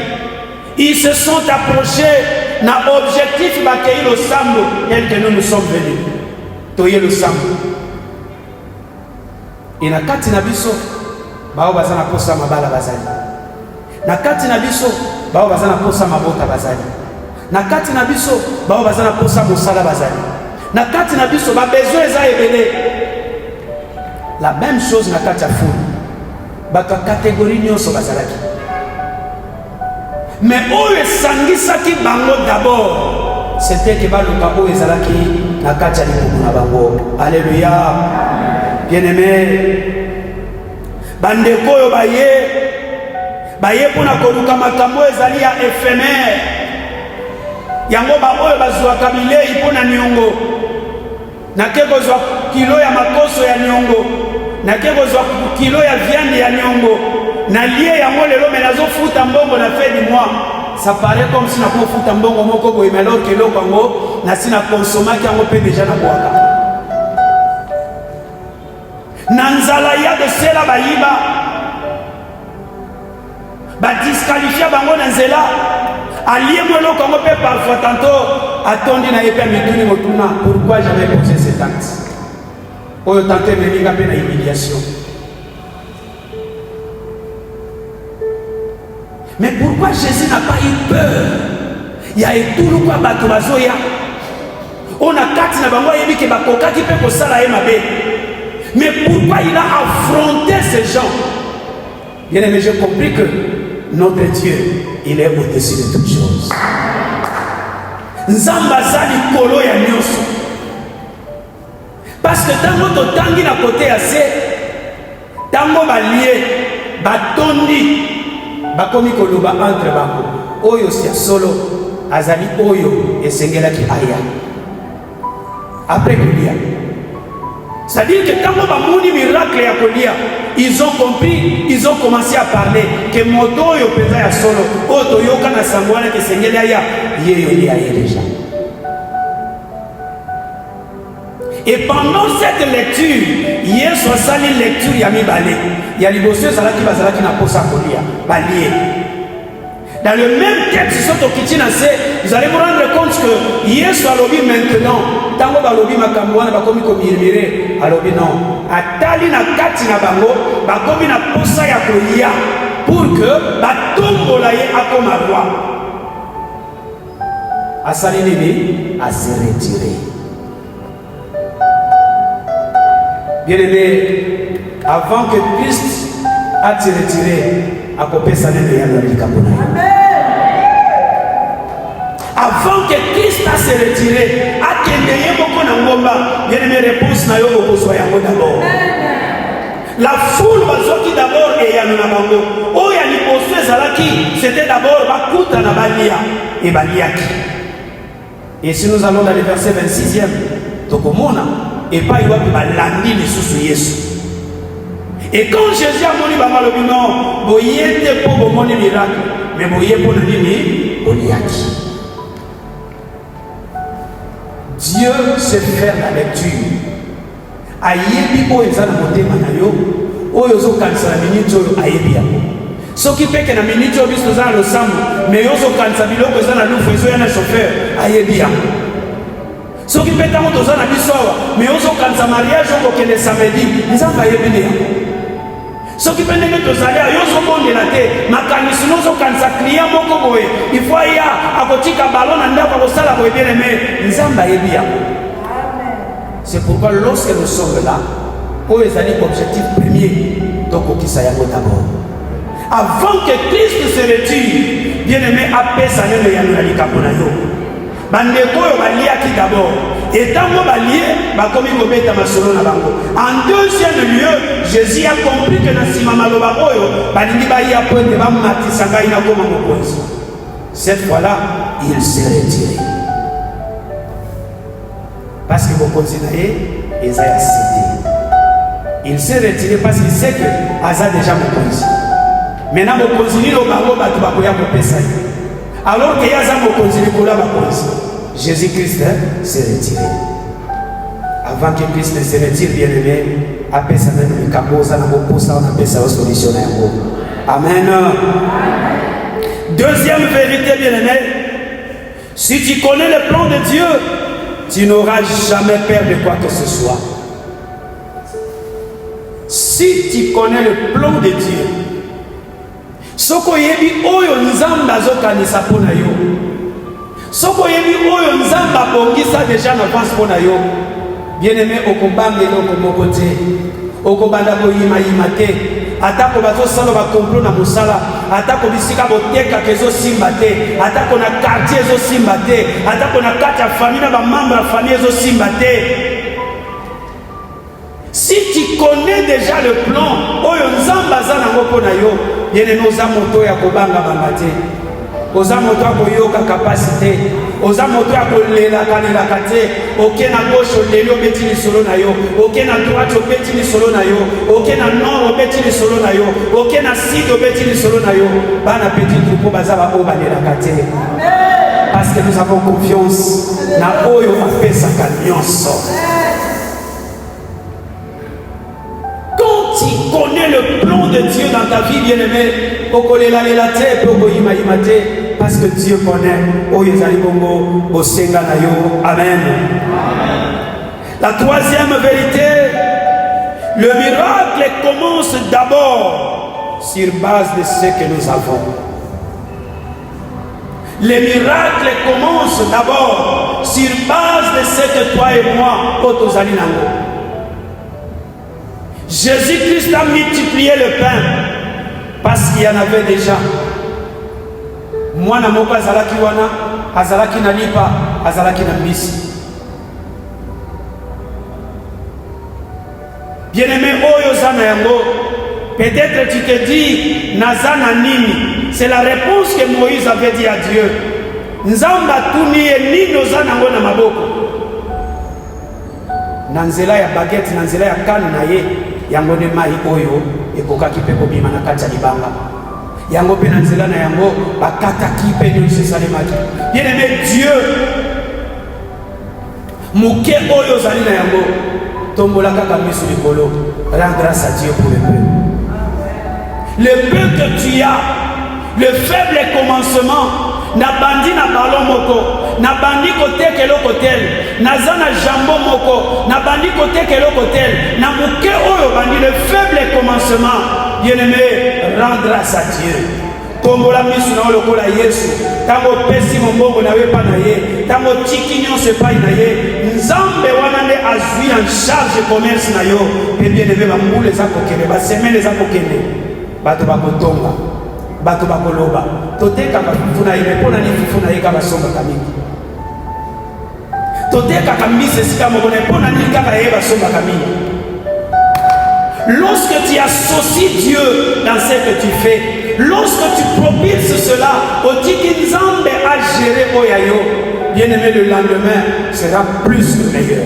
Ils se sont approchés na objectif bakei lo sambo tel que nous sommes venus. Toye lo sambo. Et na kati na biso bao bazana posa mabala bazali. Na kati na biso bao bazana posa mabota bazali. Na kati na biso bao bazana posa mosala bazali. Na kati na biso ba besoin eza ebele. La même chose na kati ya foule. Baka catégorie nyonso bazalaki. Mais oyo esangisaki bango d'abord, c'était que baluka oyo ezalaki na kati ya libumu na bango. Alléluia. Bien-aimé, bandeko oyo baye mpona koluka makambo ezali ya éphémère. Yango ba oyo bazwaka bilei mpona niongo. Nake kozwa kilo ya makoso ya niongo. Nake kozwa kilo ya viande ya niongo. Na lié yango lelo mais nazofuta mbongo na fin du mois. Ça paraît comme si na kofuta mbongo moko boye mais alors que loko yango na si na consommaki yango pe déjà na boaka. Na nzala ya de sela bayiba. Ba disqualifier bango na nzela. Allié mo loko yango pe parfois tantôt atondi na yepe mituni motuna. Pourquoi j'avais posé cette acte? Oyo tante meninga pe na humiliation. Mais pourquoi Jésus n'a pas eu peur? Il y a tout le quoi bato bazoya. On a kati na bango yebi ke bakoka ki pe ko sala ye mabe. Mais pourquoi il a affronté ces gens? Bien aimé, j'ai compris que notre Dieu, il est au-dessus de toutes choses. Nzamba zali kolo ya nyoso. Parce que tango to tangi na côté assez, tango balié, batondi, bakomi koloba entre bango. Oyo sia solo, azali oyo esengela ki aya. Après Kulia, C'est-à-dire que tant que miracle ya kolia, ils ont compris, ils ont commencé à parler que moto yo peza ya solo, oto yoka na sangwana que sengeli ya yeyo ya déjà. Et pendant cette lecture, hier soit sali lecture ya mibale, ya liboso zalaki bazalaki na posa kolia, balie. Dans le même texte, vous allez vous rendre compte que hier soit lobby maintenant, tango ba lobby makamwana ba komi komiremire, alobi non. Atali na kati na bango, ba komi na posa ya kolia pour que ba tombola ye akoma roi. Asali nini a se retirer. Bien aimé, avant que Christ a se retiré, à couper sa nez de avant que Christ a se retiré, à Kendeye beaucoup n'angomba, bien aimé réponse na yo soyez d'abord. La foule va qui d'abord et ya nabango. Oh ya li posé zalaki, c'était d'abord bakuta na balia et baliaki. Et si nous allons dans le verset 26e, tokomona et pas il va balandi les sous Yesu. Et quand Jésus a moni bamalobi non, boyete pour bon miracle, mais boyete pour nini boliaki. Dieu sait faire la lecture. Ayebi o ezana motema na yo, oyo zo kanisa na minute oyo ayebi yango. Soki peke na minute oyo biso za losambo, mais yo zo kanisa biloko ezana lufu ezo ya na chauffeur ayebi yango. Soki peke mo toza na biso mais yo zo kanisa mariage oko kende samedi, nzamba ayebi yango. Soki pende que tozali yo zo bondela te, makanisi no zo kanisa client moko boye, il faut ya akotika ballon na ndako ko sala boye bien aimé, nzamba ayebi yango. C'est pourquoi lorsque nous sommes là, pour les années objectif premier, donc au Kisayango d'abord. Avant que Christ se retire, bien aimé, après ça, nous allons Kaponayo. Bandeko baliaki d'abord. Et tant que balié, comme il m'a masolo na bango. En deuxième lieu, Jésus a compris que dans Simama Lobaboyo, Balindi Baya Pointe va matisanga ina comme mokonzi. Cette fois-là, il s'est retiré. Parce que vous continuez, il s'est cédé. Il s'est retiré parce qu'il sait que Aza déjà mon conduit. Maintenant, vous continuez au barreau, alors que Aza mon conduit, Jésus-Christ s'est retiré. Avant que Christ ne se retire, bien aimé, après ça, on appelle ça solution. Amen. Deuxième vérité, bien aimé, si tu connais le plan de Dieu, tu n'auras jamais peur de quoi que ce soit. Si tu connais le plan de Dieu, soko yebi oyo nzamba zokanisa pona yo, soko yebi oyo nzamba bongisa déjà en avance pona yo, bien aimé okobangelo komokote, okobanda boyima yimate. Atako bazo sala ba complot na musala, atako bisika boteka kezo simba te, atako na quartier zo simba te, atako na kati ya famille na ba membre de famille zo simba te. Si tu connais déjà le plan, oyo nzamba za na ngopo na yo, yene no za moto ya kobanga bangate. Oza moto ya koyoka capacité, oza moto ya kolela kanela kate, oke na gauche oleli obeti ni solo na yo, oke na droite obeti ni solo na yo, oke na nord obeti ni solo na yo, oke na sud obeti ni solo na yo. Bana petit troupeau bazaba o balela kate. Parce que nous avons confiance na oyo apesa kanyonso. Quand tu connais le plan de Dieu dans ta vie, bien-aimé, okolela lela te, poko yima te. Parce que Dieu connaît. Oh, Yezali Bongo, Bosenga Nayo. Amen. La troisième vérité, le miracle commence d'abord sur base de ce que nous avons. Le miracle commence d'abord sur base de ce que toi et moi, Otozali Nango. Jésus-Christ a multiplié le pain parce qu'il y en avait déjà. Mwana moko azalaki wana, azalaki na lipa, azalaki na mbisi. Bien-aimé, oyo zana yango, peut-être tu te dis, nazana nini. C'est la réponse que Moïse avait dit à Dieu. Nzamba tuni nino zana ngo na maboko. nanzela ya baguette nanzela ya kane na ye yango nde mai oyo ekokaki mpe kobima na kati ya libanga yango mpe na nzela na yango bakataki mpe nyonso esalemaki. Bien aimé, Dieu moke oyo ozali na yango tombola kaka miso likolo. Rends grâce à Dieu pour le peu. Le peu que tu as, le faible commencement, na bandi na ballon moko, na bandi kote kelo kotel, na zana jambo moko, na bandi kote kelo kotel, na moke oyo bandi le faible commencement. Bien aimé, rends grâce à Dieu. Tombola misu na lokola Yesu, tango pesi mbongo na we pa na ye, tango tiki nyonso epai na ye, nzambe wana nde azwi en charge commerce na yo. Pe bien aimé, bambula eza kokende, basemele eza kokende, bato bakotonga, bato bakoloba totekaka fufu na ye, me mpo nani fufu na ye kaka basombaka mingi, totekaka mbisi esika moko na ye mpo nani kaka ye basombaka mingi. Lorsque tu associes Dieu dans ce que tu fais, lorsque tu propulses cela, au tiki nzambe a géré oyayo, bien aimé, le lendemain sera plus que meilleur.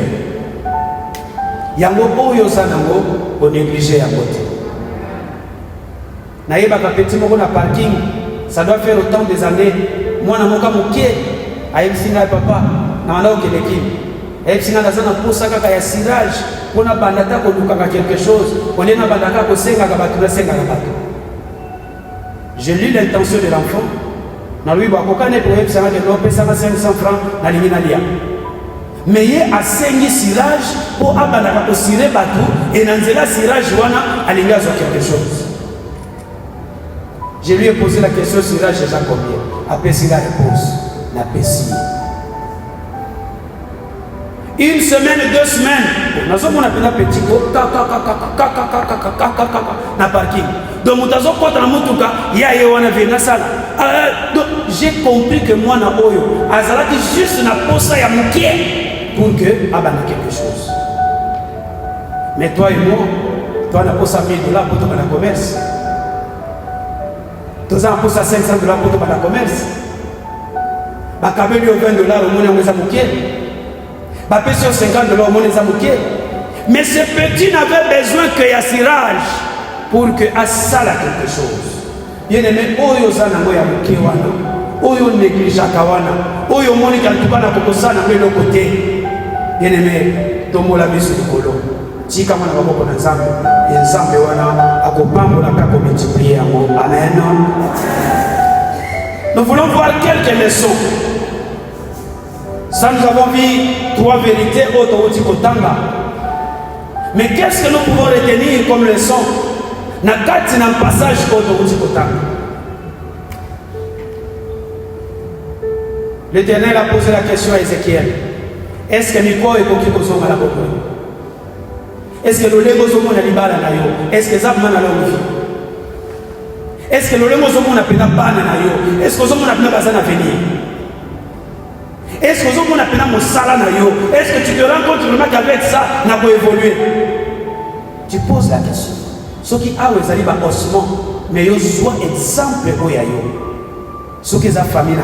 Yango oyo sanango o négligé yango te. Na yeba ka petit moko na parking, ça doit faire autant des années. Moi na moka mokie, ayebsinga papa, na manda okeleki. Ayebsinga na sana posaka ka ya cirage. On a bandata ko lukaka quelque chose, on est na bandaka ko senga ka batu na senga ka batu. Je lis l'intention de l'enfant. Na lui ba kokane pour yebisa que no pesa 500 francs na lingi na lia. Mais ye a sengi cirage pour abandaka ko sire batu et nanzela cirage wana alinga zo quelque chose. Je lui ai posé la question cirage déjà combien? Apesi la réponse. Na pesi. Une semaine, 2 semaines, nous avons un petit na parking. Donc nous avons contre la motuka, il y a eu sala. Donc j'ai compris que moi na oyo, azalaki juste na posa ya mukie pour que abana quelque chose. Mais toi et moi, toi na posa $1000 pour ton commerce. Toi na posa $500 pour ton commerce. Ba kabeli $20 au monde ngeza mukie. Sur $50 au monde des. Mais ce petit n'avait besoin que y a cirage pour que à ça quelque chose. Bien aimé, oyo zanango ya muke wana, oyo négligea kawana, oyo monika tukana kokosana kwa le côté. Bien aimé, tombola biso likolo. Tika mwana baboko na nzambe, nzambe wana akopambola ka ko multiplier yango. Amen. Nous voulons voir quelques leçons. Ça, nous avons vu 3 vérités autoroutiques au Tanga. Mais qu'est-ce que nous pouvons retenir comme leçon dans le passage autoroutique au Tanga? L'Éternel a posé la question à Ézéchiel. Est-ce que Nico est pour qui vous sommes à la boue? Est-ce que le lego zomo na libala na yo? Est-ce que Zabman a l'homme? Est-ce que le lego zomo na pena bana na yo? Est-ce que zomo na pena bazana venir? Est-ce que vous avez un salaire? Est-ce que tu te rends compte qu'avec ça, n'a pas évolué? Tu poses la question. Ce qui a les ossements, mais ils soient exemple pour yo. Ce qui est la famille,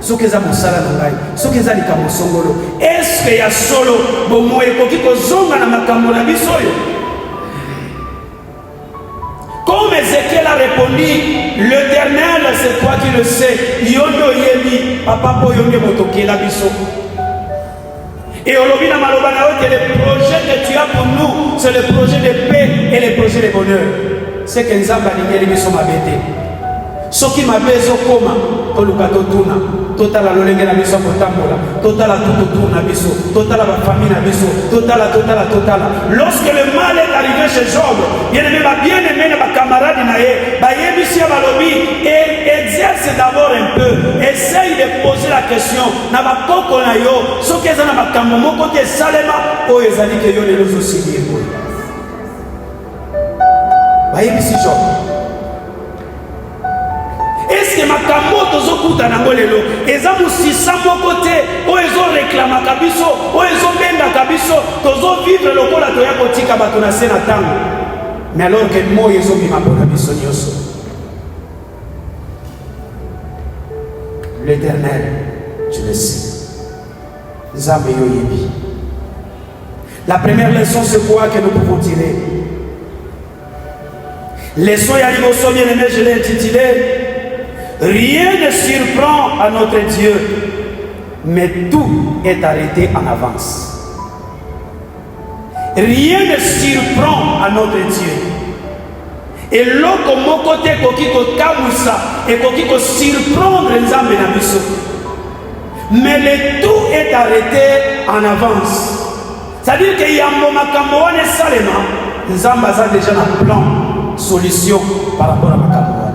ce qui est la salaire, ce qui est la kamosongolo. Est-ce qu'il y a solo, bon, moi, il faut que zonga na makamona bisoyo? Comme Ézéchiel a répondu, l'Éternel, c'est toi qui le sais. Yondo yebi, papa po yonde motoke la biso. Et aujourd'hui, dans Malobana, le projet que tu as pour nous, c'est le projet de paix et le projet de bonheur. C'est que nous avons aligné les missions m'abêter. Ce qui m'a besoin comme toluka totuna, totala lolenge na biso kotambola, totala tututu na biso, totala la famille na biso, totala. Lorsque le mal est arrivé chez Job, bien aimé ma camarade na ye, ba yebisi ya balobi et exerce d'abord un peu, essaye de poser la question na ba koko na yo, ce que za na makambo moko te salema o ezali ke yo le lozo sidi ko. Ba yebisi Job. Est-ce que ma camoto zokuta na ngolelo eza musisa moko te o ezo réclama kabiso o ezo benga kabiso tozo vivre lokola to ya kotika bato na sena tango mais alors que moi ezo bima bona biso nyoso. L'Éternel, tu le sais, Nzambe yo yebi. La première leçon, c'est quoi que nous pouvons tirer? Leçon Yaliboso bien-aimé, je l'ai intitulé rien ne surprend à notre Dieu, mais tout est arrêté en avance. Rien ne surprend à notre Dieu. Et l'autre mon côté kokiko kamusa et kokiko surprendre Nzambe na biso. Mais le tout est arrêté en avance. C'est-à-dire qu'il y a un moment où Salema, Nzambe a déjà un plan, solution par rapport à Makamouane.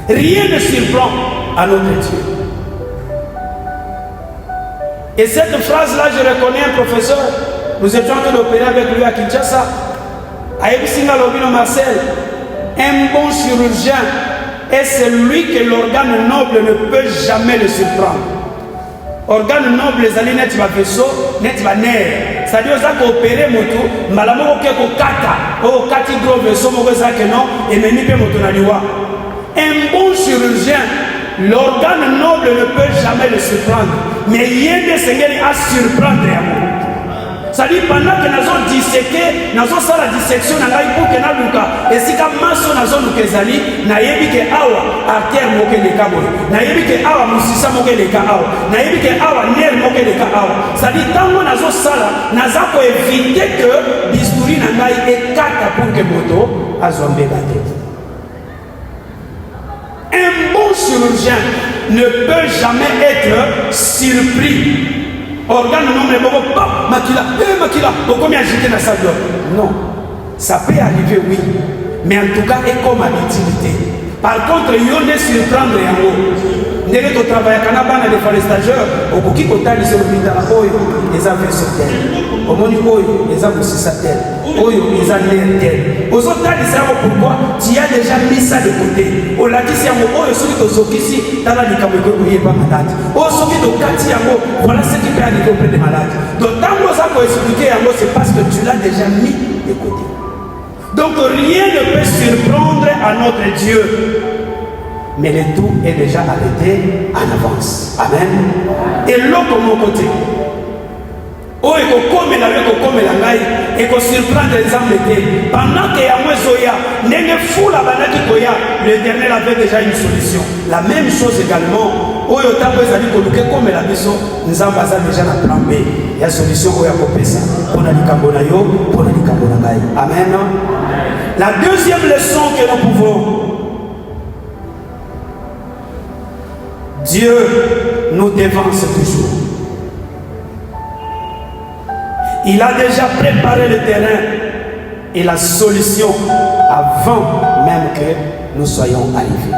Rien ne surprend à notre Dieu. Et cette phrase-là, je reconnais un professeur. Nous étions en train d'opérer avec lui à Kinshasa. À Ebissinga Lobino Marcel, un bon chirurgien est celui que l'organe noble ne peut jamais le surprendre. Organe noble, les alliés net va vaisseau, net va nerf. C'est-à-dire que opérer moto, malamo ke ko kata, o kati gros vaisseau, mo ça que non, et meni pe moto na liwa. Un bon chirurgien, l'organe noble ne peut jamais le surprendre, mais yende sengeli a surprendre yamo. C'est-à-dire pendant que nous avons disséqué, nous avons fait la dissection, nous avons fait la luka, et si comme maso nous avons fait la luka, nous avons fait awa artère moke le kabo, nous avons fait awa musisa moke le kabo, nous avons fait awa nerf moke le kabo. C'est-à-dire tant que nous avons fait ça, nous avons évité que bistouri n'aille écarte pour que moto a zombé la tête. Un bon chirurgien ne peut jamais être surpris. Organe non mais bon pas makila pourquoi agiter dans sa gueule? Non, ça peut arriver oui, mais en tout cas et comme habitude. Par contre il y a des surprendre en haut. N'est que travail à Canabana les forestageurs au qui kotali sur le mitara oyo les affaires sur terre. Au moni oyo les affaires sur terre. Oyo les affaires terre. Aux autres tali c'est pourquoi tu as déjà mis ça de côté. Au laki c'est un oyo celui qui zokisi tala ni kameko kuye pas malade. Au celui de kati yango voilà ce qui peut arriver auprès des malades. Donc tant que ça pour expliquer yango c'est parce que tu l'as déjà mis de côté. Donc rien ne peut surprendre à notre Dieu. Mais le tout est déjà arrêté en avance. Amen. Et l'autre mon côté, oh, et comme la gaille, et qu'on surprend les âmes d'été. Pendant qu'il y a moins Zoya, n'est fou la banane qui koya, l'Éternel avait déjà une solution. La même chose également, oh, et autant que ça dit comme la maison, nous avons déjà la plan B. Il y a une solution où il y a coupé ça. Pour la Nikambonayo, pour la Nikambonagaï. Amen. La deuxième leçon que nous pouvons. Dieu nous dévance toujours. Il a déjà préparé le terrain et la solution avant même que nous soyons arrivés.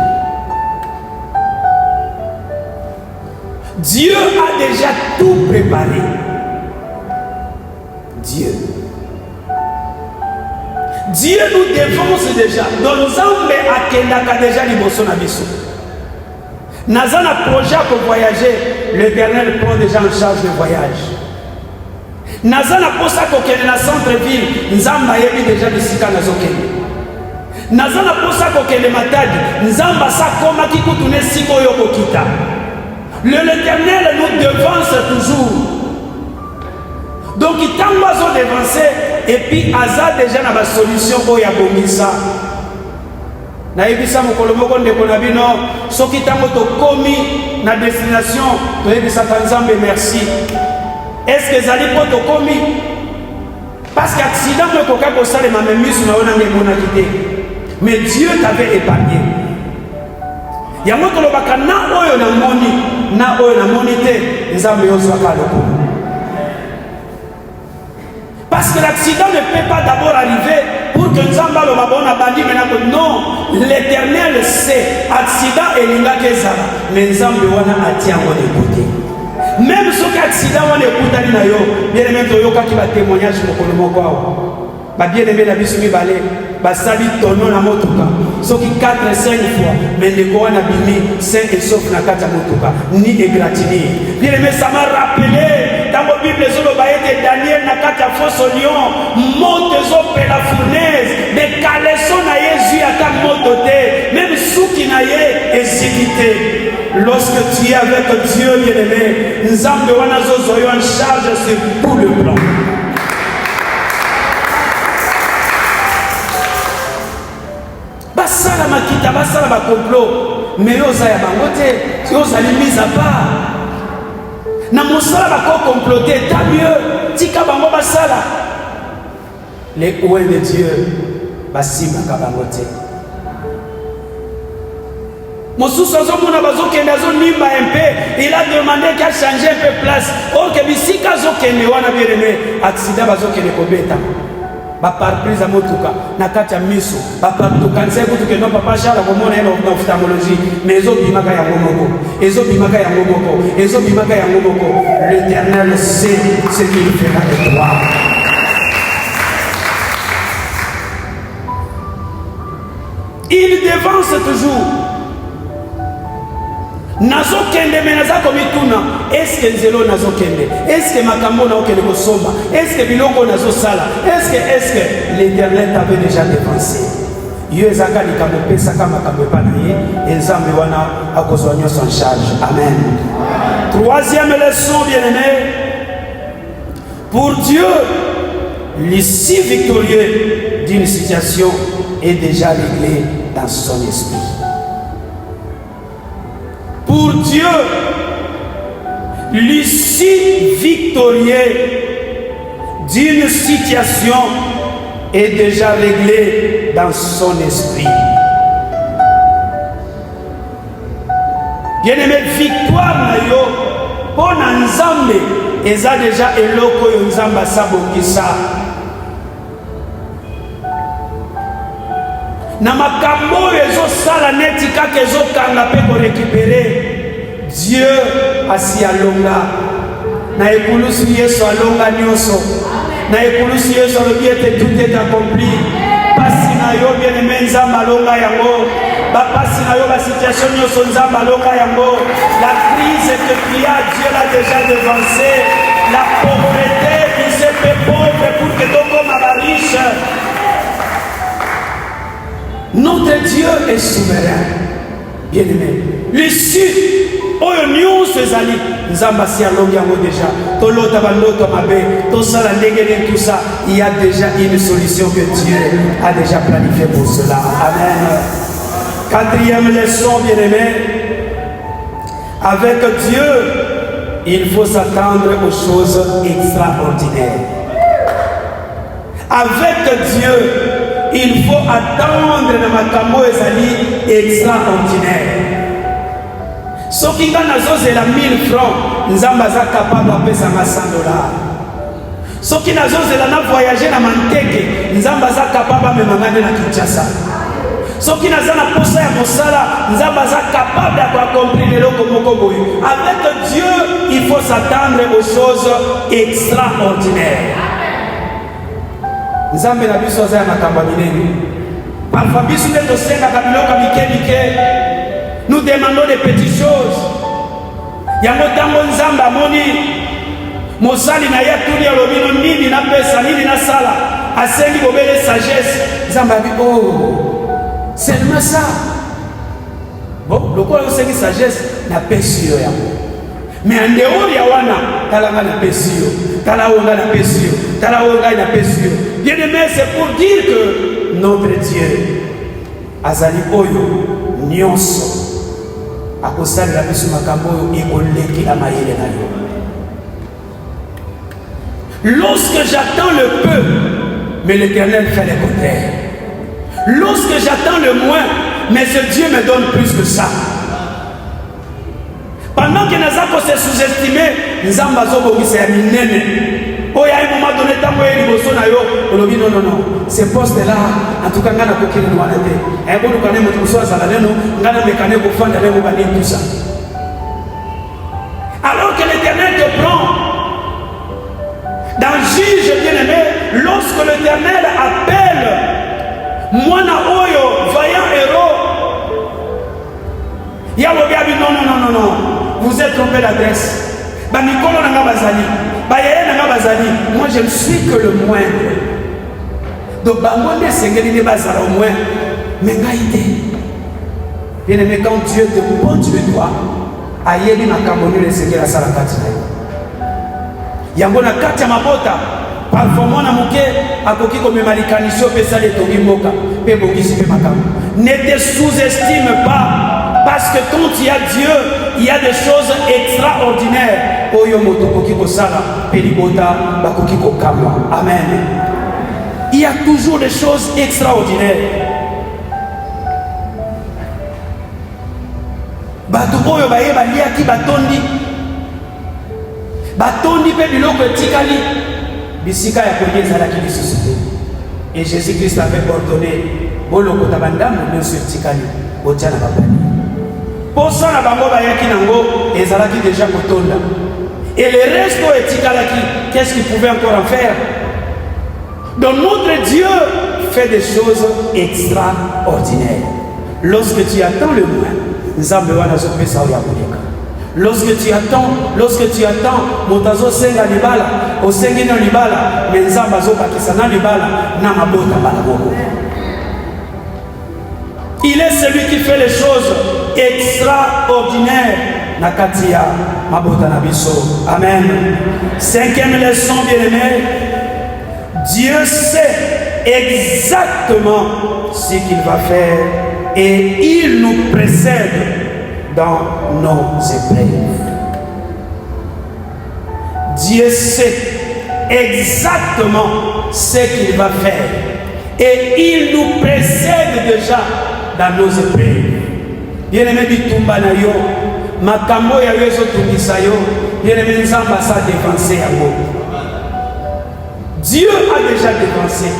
Dieu a déjà tout préparé. Dieu nous dévance déjà. Donc nous avons déjà l'immotion à Bissou. Nazan a projet pour voyager, l'Éternel prend déjà en charge le voyage. Nazan a posé pour qu'elle la centre-ville, Nzamba yebi déjà de Sika Nazokene. Nazan a posé pour qu'elle matade, Nzamba sa koma ki kutune siko yoko kita. L'Éternel nous devance toujours. Donc il t'a devancé et puis Aza déjà na ba solution pour ya bongisa. Na ebisa mokolo moko ndeko na bino soki tango tokomi na destination toyebisa Nzambe merci. Est-ce que zali po tokomi parce qu'accident me koka ko sale ma memise na ona ngemona kité. Mais Dieu t'avait épargné. Yango tolobaka na oyo na moni te Nzambe yo saka loko. Parce que l'accident ne peut pas d'abord arriver pour que Nzamba le babon a bandi maintenant. Non, l'Éternel sait accident et l'inga kezala. Mais Nzamba wana atient en écouté. Même ce qu'accident on écoute à l'inayo, bien aimé Toyoka qui va témoignage pour le mot quoi. Bah bien aimé la bisumi balé, bah sali tono na motuka. Ce qui 4-5 fois, mais les quoi na bimi 5 et sauf na 4 motuka, ni égratigné. Bien aimé ça m'a rappelé. Dans la Bible, Daniel n'a qu'à fosse au lion, monte la fournaise, mais caleçon à Jésus à ta mototé, même sous qui qui n'a pas exécuté. Lorsque tu es avec Dieu, bien-aimé, nous avons en charge sur tout le plan. Basala makita, basala ba complot, mais osa ya bangote, tu osa les mise à part. Na mosala ba comploter, tant mieux, tika bango basala. Les oués de Dieu, basima ka bangote. Mosusu azomona bazokende azonimba un peu, il a demandé qu'il a changé un peu place. Or que bisika azokende wana bien-aimé, accident bazokende kobeta. Ba parprise amotuka na kati ya miso ba partuka nse kutuke no papa Charles komona eno na ophtalmologie mais ezobimaka yango moko ezobimaka yango moko ezobimaka yango moko. L'Éternel sait ce qu'il fera de toi. Il dévance toujours. Nazo kende menaza komituna. Est-ce que nzelo nazo kende? Est-ce que makambo na okende kosomba? Est-ce que biloko nazo sala? Est-ce que l'Éternel t'avait déjà dévancé? Yo ezaka likambo pesa kama makambo pa na ye, nzambe wana akozwa nyonso en charge. Amen. Troisième leçon, bien-aimé. Pour Dieu, l'issue victorieuse d'une situation est déjà réglée dans son esprit. Pour Dieu, l'issue victorieuse d'une situation est déjà réglée dans son esprit. Bien-aimé, victoire na yo, pour Nzambe, eza déjà eloko yo Nzamba sabongisa. Na makambo ezo sala neti kaka ezo kanga pe ko récupérer. Dieu asi alonga. Na ekulusu Yesu alonga nyonso. Na ekulusu Yesu alobi ete tout est accompli. Pasi na yo bien-aimé Nzamba alonga yango. Ba pasi na yo ba situation nyonso Nzamba alonga yango. La crise que tu as, Dieu l'a déjà devancé. La pauvreté, il s'est fait pauvre pour que ton homme soit riche. Notre Dieu est souverain, bien-aimé. L'issue, oyo nyonso ezali, Nzamba si alongi yango déjà. Tolota bandoto mabe, tosala ndenge tout ça, il y a déjà une solution que Dieu a déjà planifiée pour cela. Amen. Quatrième leçon, bien-aimé. Avec Dieu, il faut s'attendre aux choses extraordinaires. Avec Dieu, il faut attendre na makambo ezali extraordinaire. Soki nga nazozela 1000 francs, Nzamba za capable apesa nga 100 dollars. Soki nazozela na voyager na manteke, Nzamba za capable amemangane na Kinshasa. Soki naza na posa ya mosala, Nzamba za capable d'accomplir eloko moko boye. Avec Dieu, il faut s'attendre aux choses extraordinaires. Nzambe na biso za makambo minene. Parfois biso nde tosengaka biloko mike. Nous demandons des petites choses. Yango tango Nzambe amoni mosali na ya tuni ya lobino nini na pesa nini na sala. Asengi bobele sagesse. Nzambe abi oh. Seulement ça. Bon, le quoi osengi sagesse na pesi yo yango. Mais en dehors ya wana talanga na pesi yo. Talaonga na pesi yo. Talaonga na pesi yo. Bien-aimé, c'est pour dire que notre Dieu azali oyo nyonso akosali la biso makambo oyo ekoleki la mayele na yo. Lorsque j'attends le peu, mais l'Éternel fait le contraire. Lorsque j'attends le moins, mais ce Dieu me donne plus que ça. Pendant que Nazako se sous-estimé, Nzamba zobongisa ya minene. Oh, il y a un moment donné, tant que vous êtes là, non, ces postes-là, en tout cas, on a coquille de l'humanité. Et vous connaissez votre chose à la laine, on a mécané pour faire des rêves, tout ça. Alors que l'Éternel te prend, dans Juge bien-aimé, lorsque l'Éternel appelle, moi, na oyo, vaillant héros, il y a le non, vous êtes trompé l'adresse. Moi je ne suis que le moindre. Donc bangonde sengeli ne bazala au moins mais ngaide. Bien-aimé, quand Dieu te pointe le doigt, ayebi makambo nini esekela sala kati na yo. Yango na kati ya mabota, parfois mwana moke akoki komema likanisi opesali etongi mboka mpe bongisi mpe makambo. Ne te sous-estime pas, parce que quand il y a Dieu, il y a des choses extraordinaires. Oyo moto koki kosala mpe libota bakoki kokamwa. Amen. Il y a toujours des choses extraordinaires. Bato oyo baye baliaki batondi pe biloko etikali bisika ya koye ezalaki lisusu te. Et Jésus-Christ avait ordonné bolokota bandamu nyonso etikali botia na bapani. Posa na bango bayaki nango ezalaki déjà kotonda. Et le reste etikalaki, qu'est-ce qu'il pouvait encore en faire? Donc notre Dieu fait des choses extraordinaires. Lorsque tu attends le moins, Nzambe wana zopesa ya kuleka. Lorsque tu attends, motazo senga libala, osengi no libala, mais Nzambe azopakisa na libala na mabota bala boko. Il est celui qui fait les choses extraordinaires na katia mabota na biso. Amen. Cinquième leçon, bien-aimé, Dieu sait exactement ce qu'il va faire et il nous précède dans nos épreuves. Dieu sait exactement ce qu'il va faire et il nous précède déjà dans nos épreuves. Bien-aimé, bitumba na yo, makambo ya yo ezotungisa yo, bien-aimé, Nzambe asa dévancé yango. Dieu a déjà dévancé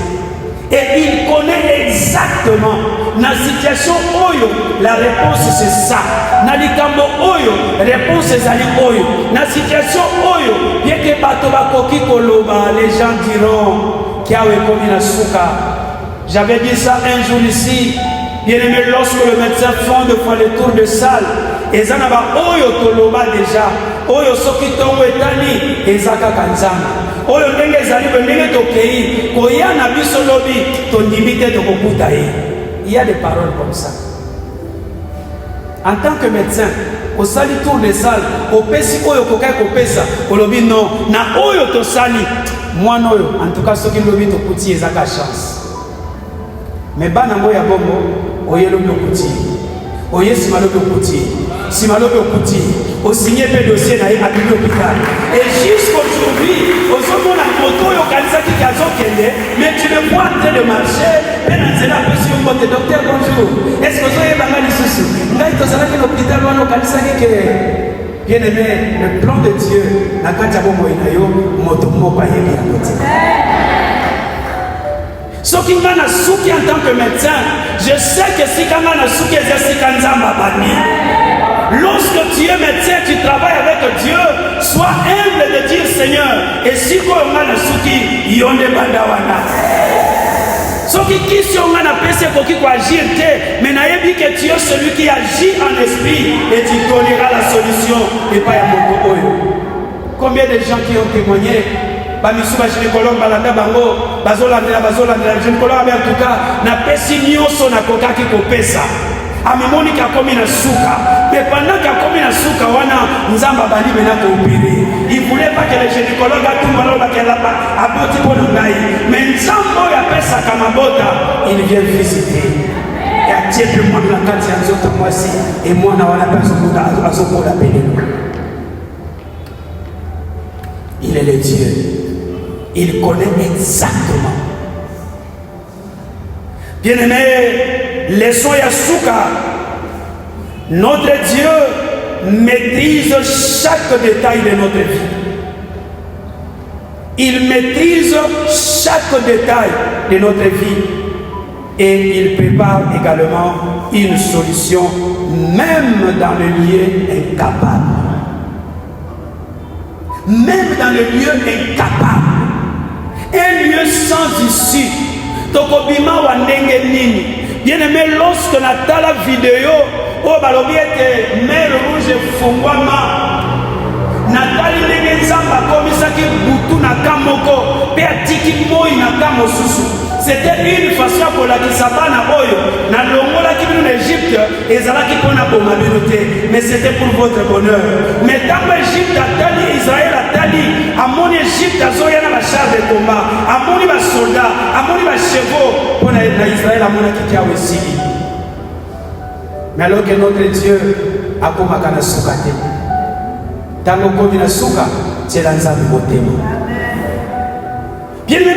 et il connaît exactement la situation oyo, la réponse c'est ça. Na likambo oyo, réponse ezali oyo. Na situation oyo, bien que bato bakoki koloba, les gens diront qu'il y a komi na suka. J'avais dit ça un jour ici. Bien aimé, lorsque le médecin font de fois le tour de salle, et ça n'a pas oyo toloba déjà, oyo soki tongo etani, et zaka kanzana. Oyo ndenge ezali ndenge tokei, koya na biso lobi, tondimite tokokuta ye. Il y a des paroles comme ça. En tant que médecin, au sali tour de salle, au pesi oyo kokai kopesa, au lobi non, na oyo to sali, moi non, en tout cas soki lobi to kuti ezaka chance. Mais bana moya bongo, oye lobi okuti, oye sima lobi okuti, sima lobi okuti, au signé pe dossier na à l'hôpital. Et jusqu'aujourd'hui, aux hommes la moto yo kanisa ki kazo kende, mais tu le vois en train de marcher, mais dans cela peut sur côté docteur bonjour. Est-ce que vous avez bangali souci? Ngai to sala ki l'hôpital wana kanisa ki ke bien aimé, le plan de Dieu na kati ya bongo ina yo moto moko ayebi ya côté. Ce qui m'a souki en tant que médecin, je sais que si quand on a souki, c'est quand Nzamba bani. Lorsque tu es médecin, tu travailles avec Dieu, sois humble de dire Seigneur. Et si on a souki, yonde bandawana. Ce qui on a pensé pour qui agir, mais n'a dit que tu es celui qui agit en esprit et tu donneras la solution et pas à mon. Combien de gens qui ont témoigné? Bamisuba gynécologue balanda bango bazolandela gynécologue en tout cas na pesi nyonso na kokaki kopesa amemoni ka komi na suka mais pendant ka komi na suka wana Nzamba bali mena ko opérer. Il voulait pas que le gynécologue atumba lo bakela ba aboti pour ngai mais Nzamba ya pesa kama bota il vient visiter et a Dieu pour moi la kati ya nzoto mwasi et moi na wana pesa kuda azokola pelelo. Il est le Dieu. Il connaît exactement. Bien-aimé, laissons Yasuka. Notre Dieu maîtrise chaque détail de notre vie. Il maîtrise chaque détail de notre vie. Et il prépare également une solution, même dans le lieu incapable. Même dans le lieu incapable. Un lieu sans issue. Tokobima wa ndenge nini. Bien aimé, lorsque na tala vidéo, oh balobi ete mer rouge fungwama. natali ndenge nzambe akomisaki butu na ka moko mpe atiki moi na ka mosusu. C'était une façon pour la kisabana oyo na longolaki bino na Égypte ezalaki mpona boma bino te, mais c'était pour votre bonheur. Mais ntango Égypte atali, Israël atali, amoni Égypte azoya na bachar de combat, amoni basoldat, amoni bachevaux, mpona na Israël amonaki ti awa esili. Mais alors que notre Dieu akomaka na suka te, ntango okomi na suka tiela nzambe motema. Bien-aimé,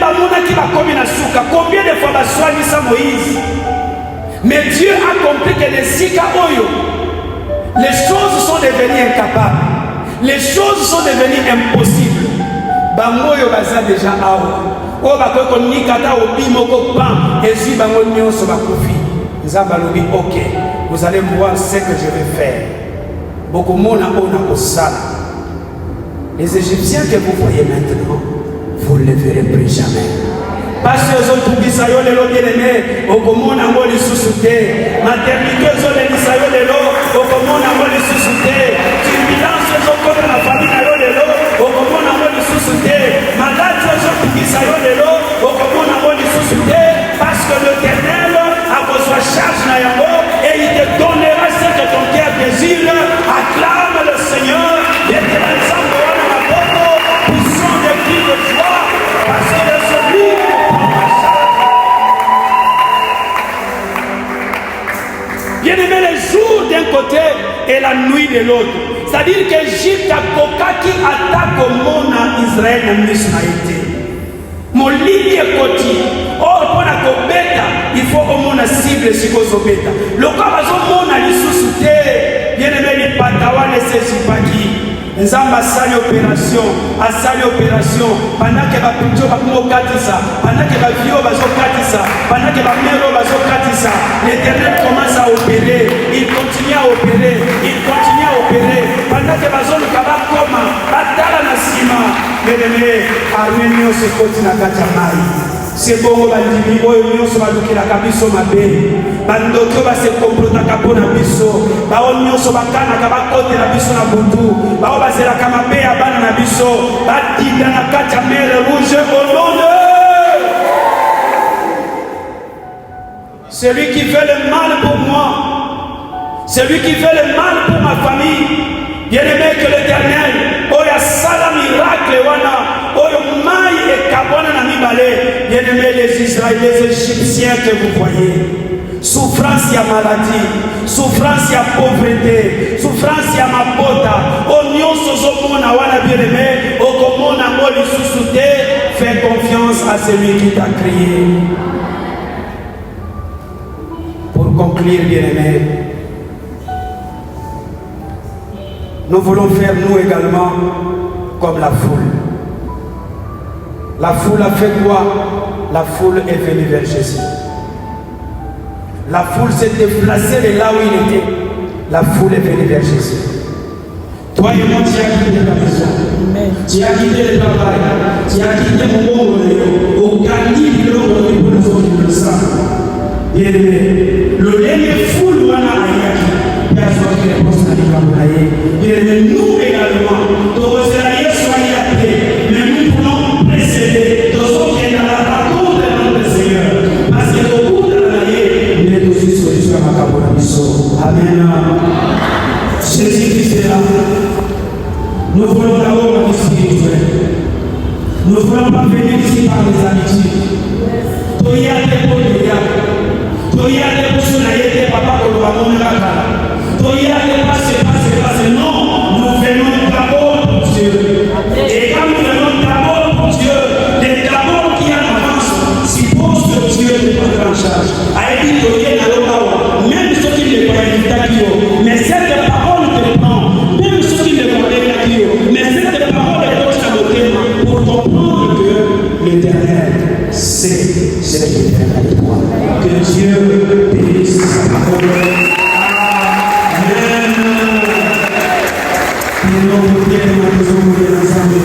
combien de fois baswanisa Moïse? Mais Dieu a compris que les Sika Oyo, les choses sont devenues incapables, les choses sont devenues impossibles. Bangoyo baza déjà awa. O bakoko nikata obimoko pan ezui bango nyonso bakufi. Nzamba lobi OK, vous allez voir ce que je vais faire. Beaucoup mona ona osala. Les Égyptiens que vous voyez maintenant, vous ne le verrez plus jamais. Parce que les autres qui sont les lots bien-aimés, au commun à moi les sous-soutés, maternité aux autres qui sont les lots, au commun à moi les sous-soutés, turbulence aux autres de la famille à les lots, au commun à moi les sous-soutés, malade aux autres qui sont les lots, au commun à moi les sous-soutés, parce que l'Éternel a besoin de charge dans yango et il te donnera ce que ton cœur désire. Acclame le Seigneur, l'Éternel s'envoie dans la porte, poussant des cris de joie, parce que le celui bien-aimé, les jours d'un côté et la nuit de l'autre. C'est-à-dire qu'Égypte a kokaki attaque au monde en Israël na misnaïté. Molili et koti. Or, pour la kobeta, il faut au monde cible si vous beta. Le cas au monde a l'issouté. Bien-aimé, les patawa ne se pas qui. Nzamba asali opération pendant que bapinjo bakomokatisa, pendant que bavio bazokatisa, pendant que bamero bazokatisa, l'Éternel commence à opérer, il continue à opérer, pendant que bazoluka bakoma batala na nsima. Bien-aimé, armée nyonso ekoti na kati ya mai. C'est bon, bandimi oyo nyonso balukilaka biso mabe, bandoki oyo basekomplotaka mpo na biso, bao nyonso bakanaka bakotela biso na butu, bao bazelaka mabe ya bana na biso, batinda na kati ya mer rouge au nom de celui qui fait le mal pour moi, celui qui fait le mal pour ma famille. Bien-aimé, que l'Éternel oya sala miracle wana oyo mai ekabwana na mibale. Bien-aimé, les Israéliens, les Égyptiens que vous voyez, souffrance ya maladie, souffrance ya pauvreté, souffrance ya mabota, nyonso zomona wana. Bien-aimé, okomona ngo lisusu te. Fais confiance à celui qui t'a créé. Pour conclure, bien-aimé, nous voulons faire nous également comme la foule. La foule a fait quoi? La foule est venue vers Jésus. La foule s'est déplacée de là où il était. La foule est venue vers Jésus. Toi et moi, tu as quitté ta maison. Tu as quitté le travail. Tu as quitté mon monde. Au Gandhi, le monde pour nous autres, le sang. Bien-aimé, le lait foule, voilà, personne qui répond à l'Église. Bien-aimé, nous également, nous soyez la paix, mais nous pouvons précéder tous ceux qui sont dans la rencontre de notre Seigneur. Parce que au bout de l'année, il est aussi solution à ma mission. Amen. Jésus-Christ est là. Nous voulons d'abord la vie spirituelle. Nous ne voulons pas venir ici par les amitiés. Toya te polia. Toya te posunaïte papa pour le ballon de la cara. Toya te passe. Non, nous venons d'abord pour Dieu. Et quand nous venons d'abord pour Dieu, les d'abord qui en avance suppose que Dieu ne prendra en charge. A dit Toya na lokawa, même ceux qui ne croient pas mais cette parole te prend, même ceux qui ne croient pas mais cette parole est dans ta beauté pour comprendre que l'Éternel c'est ce qui est avec toi. Que Dieu bénisse sa parole. Amen. Et nous vous prions ensemble.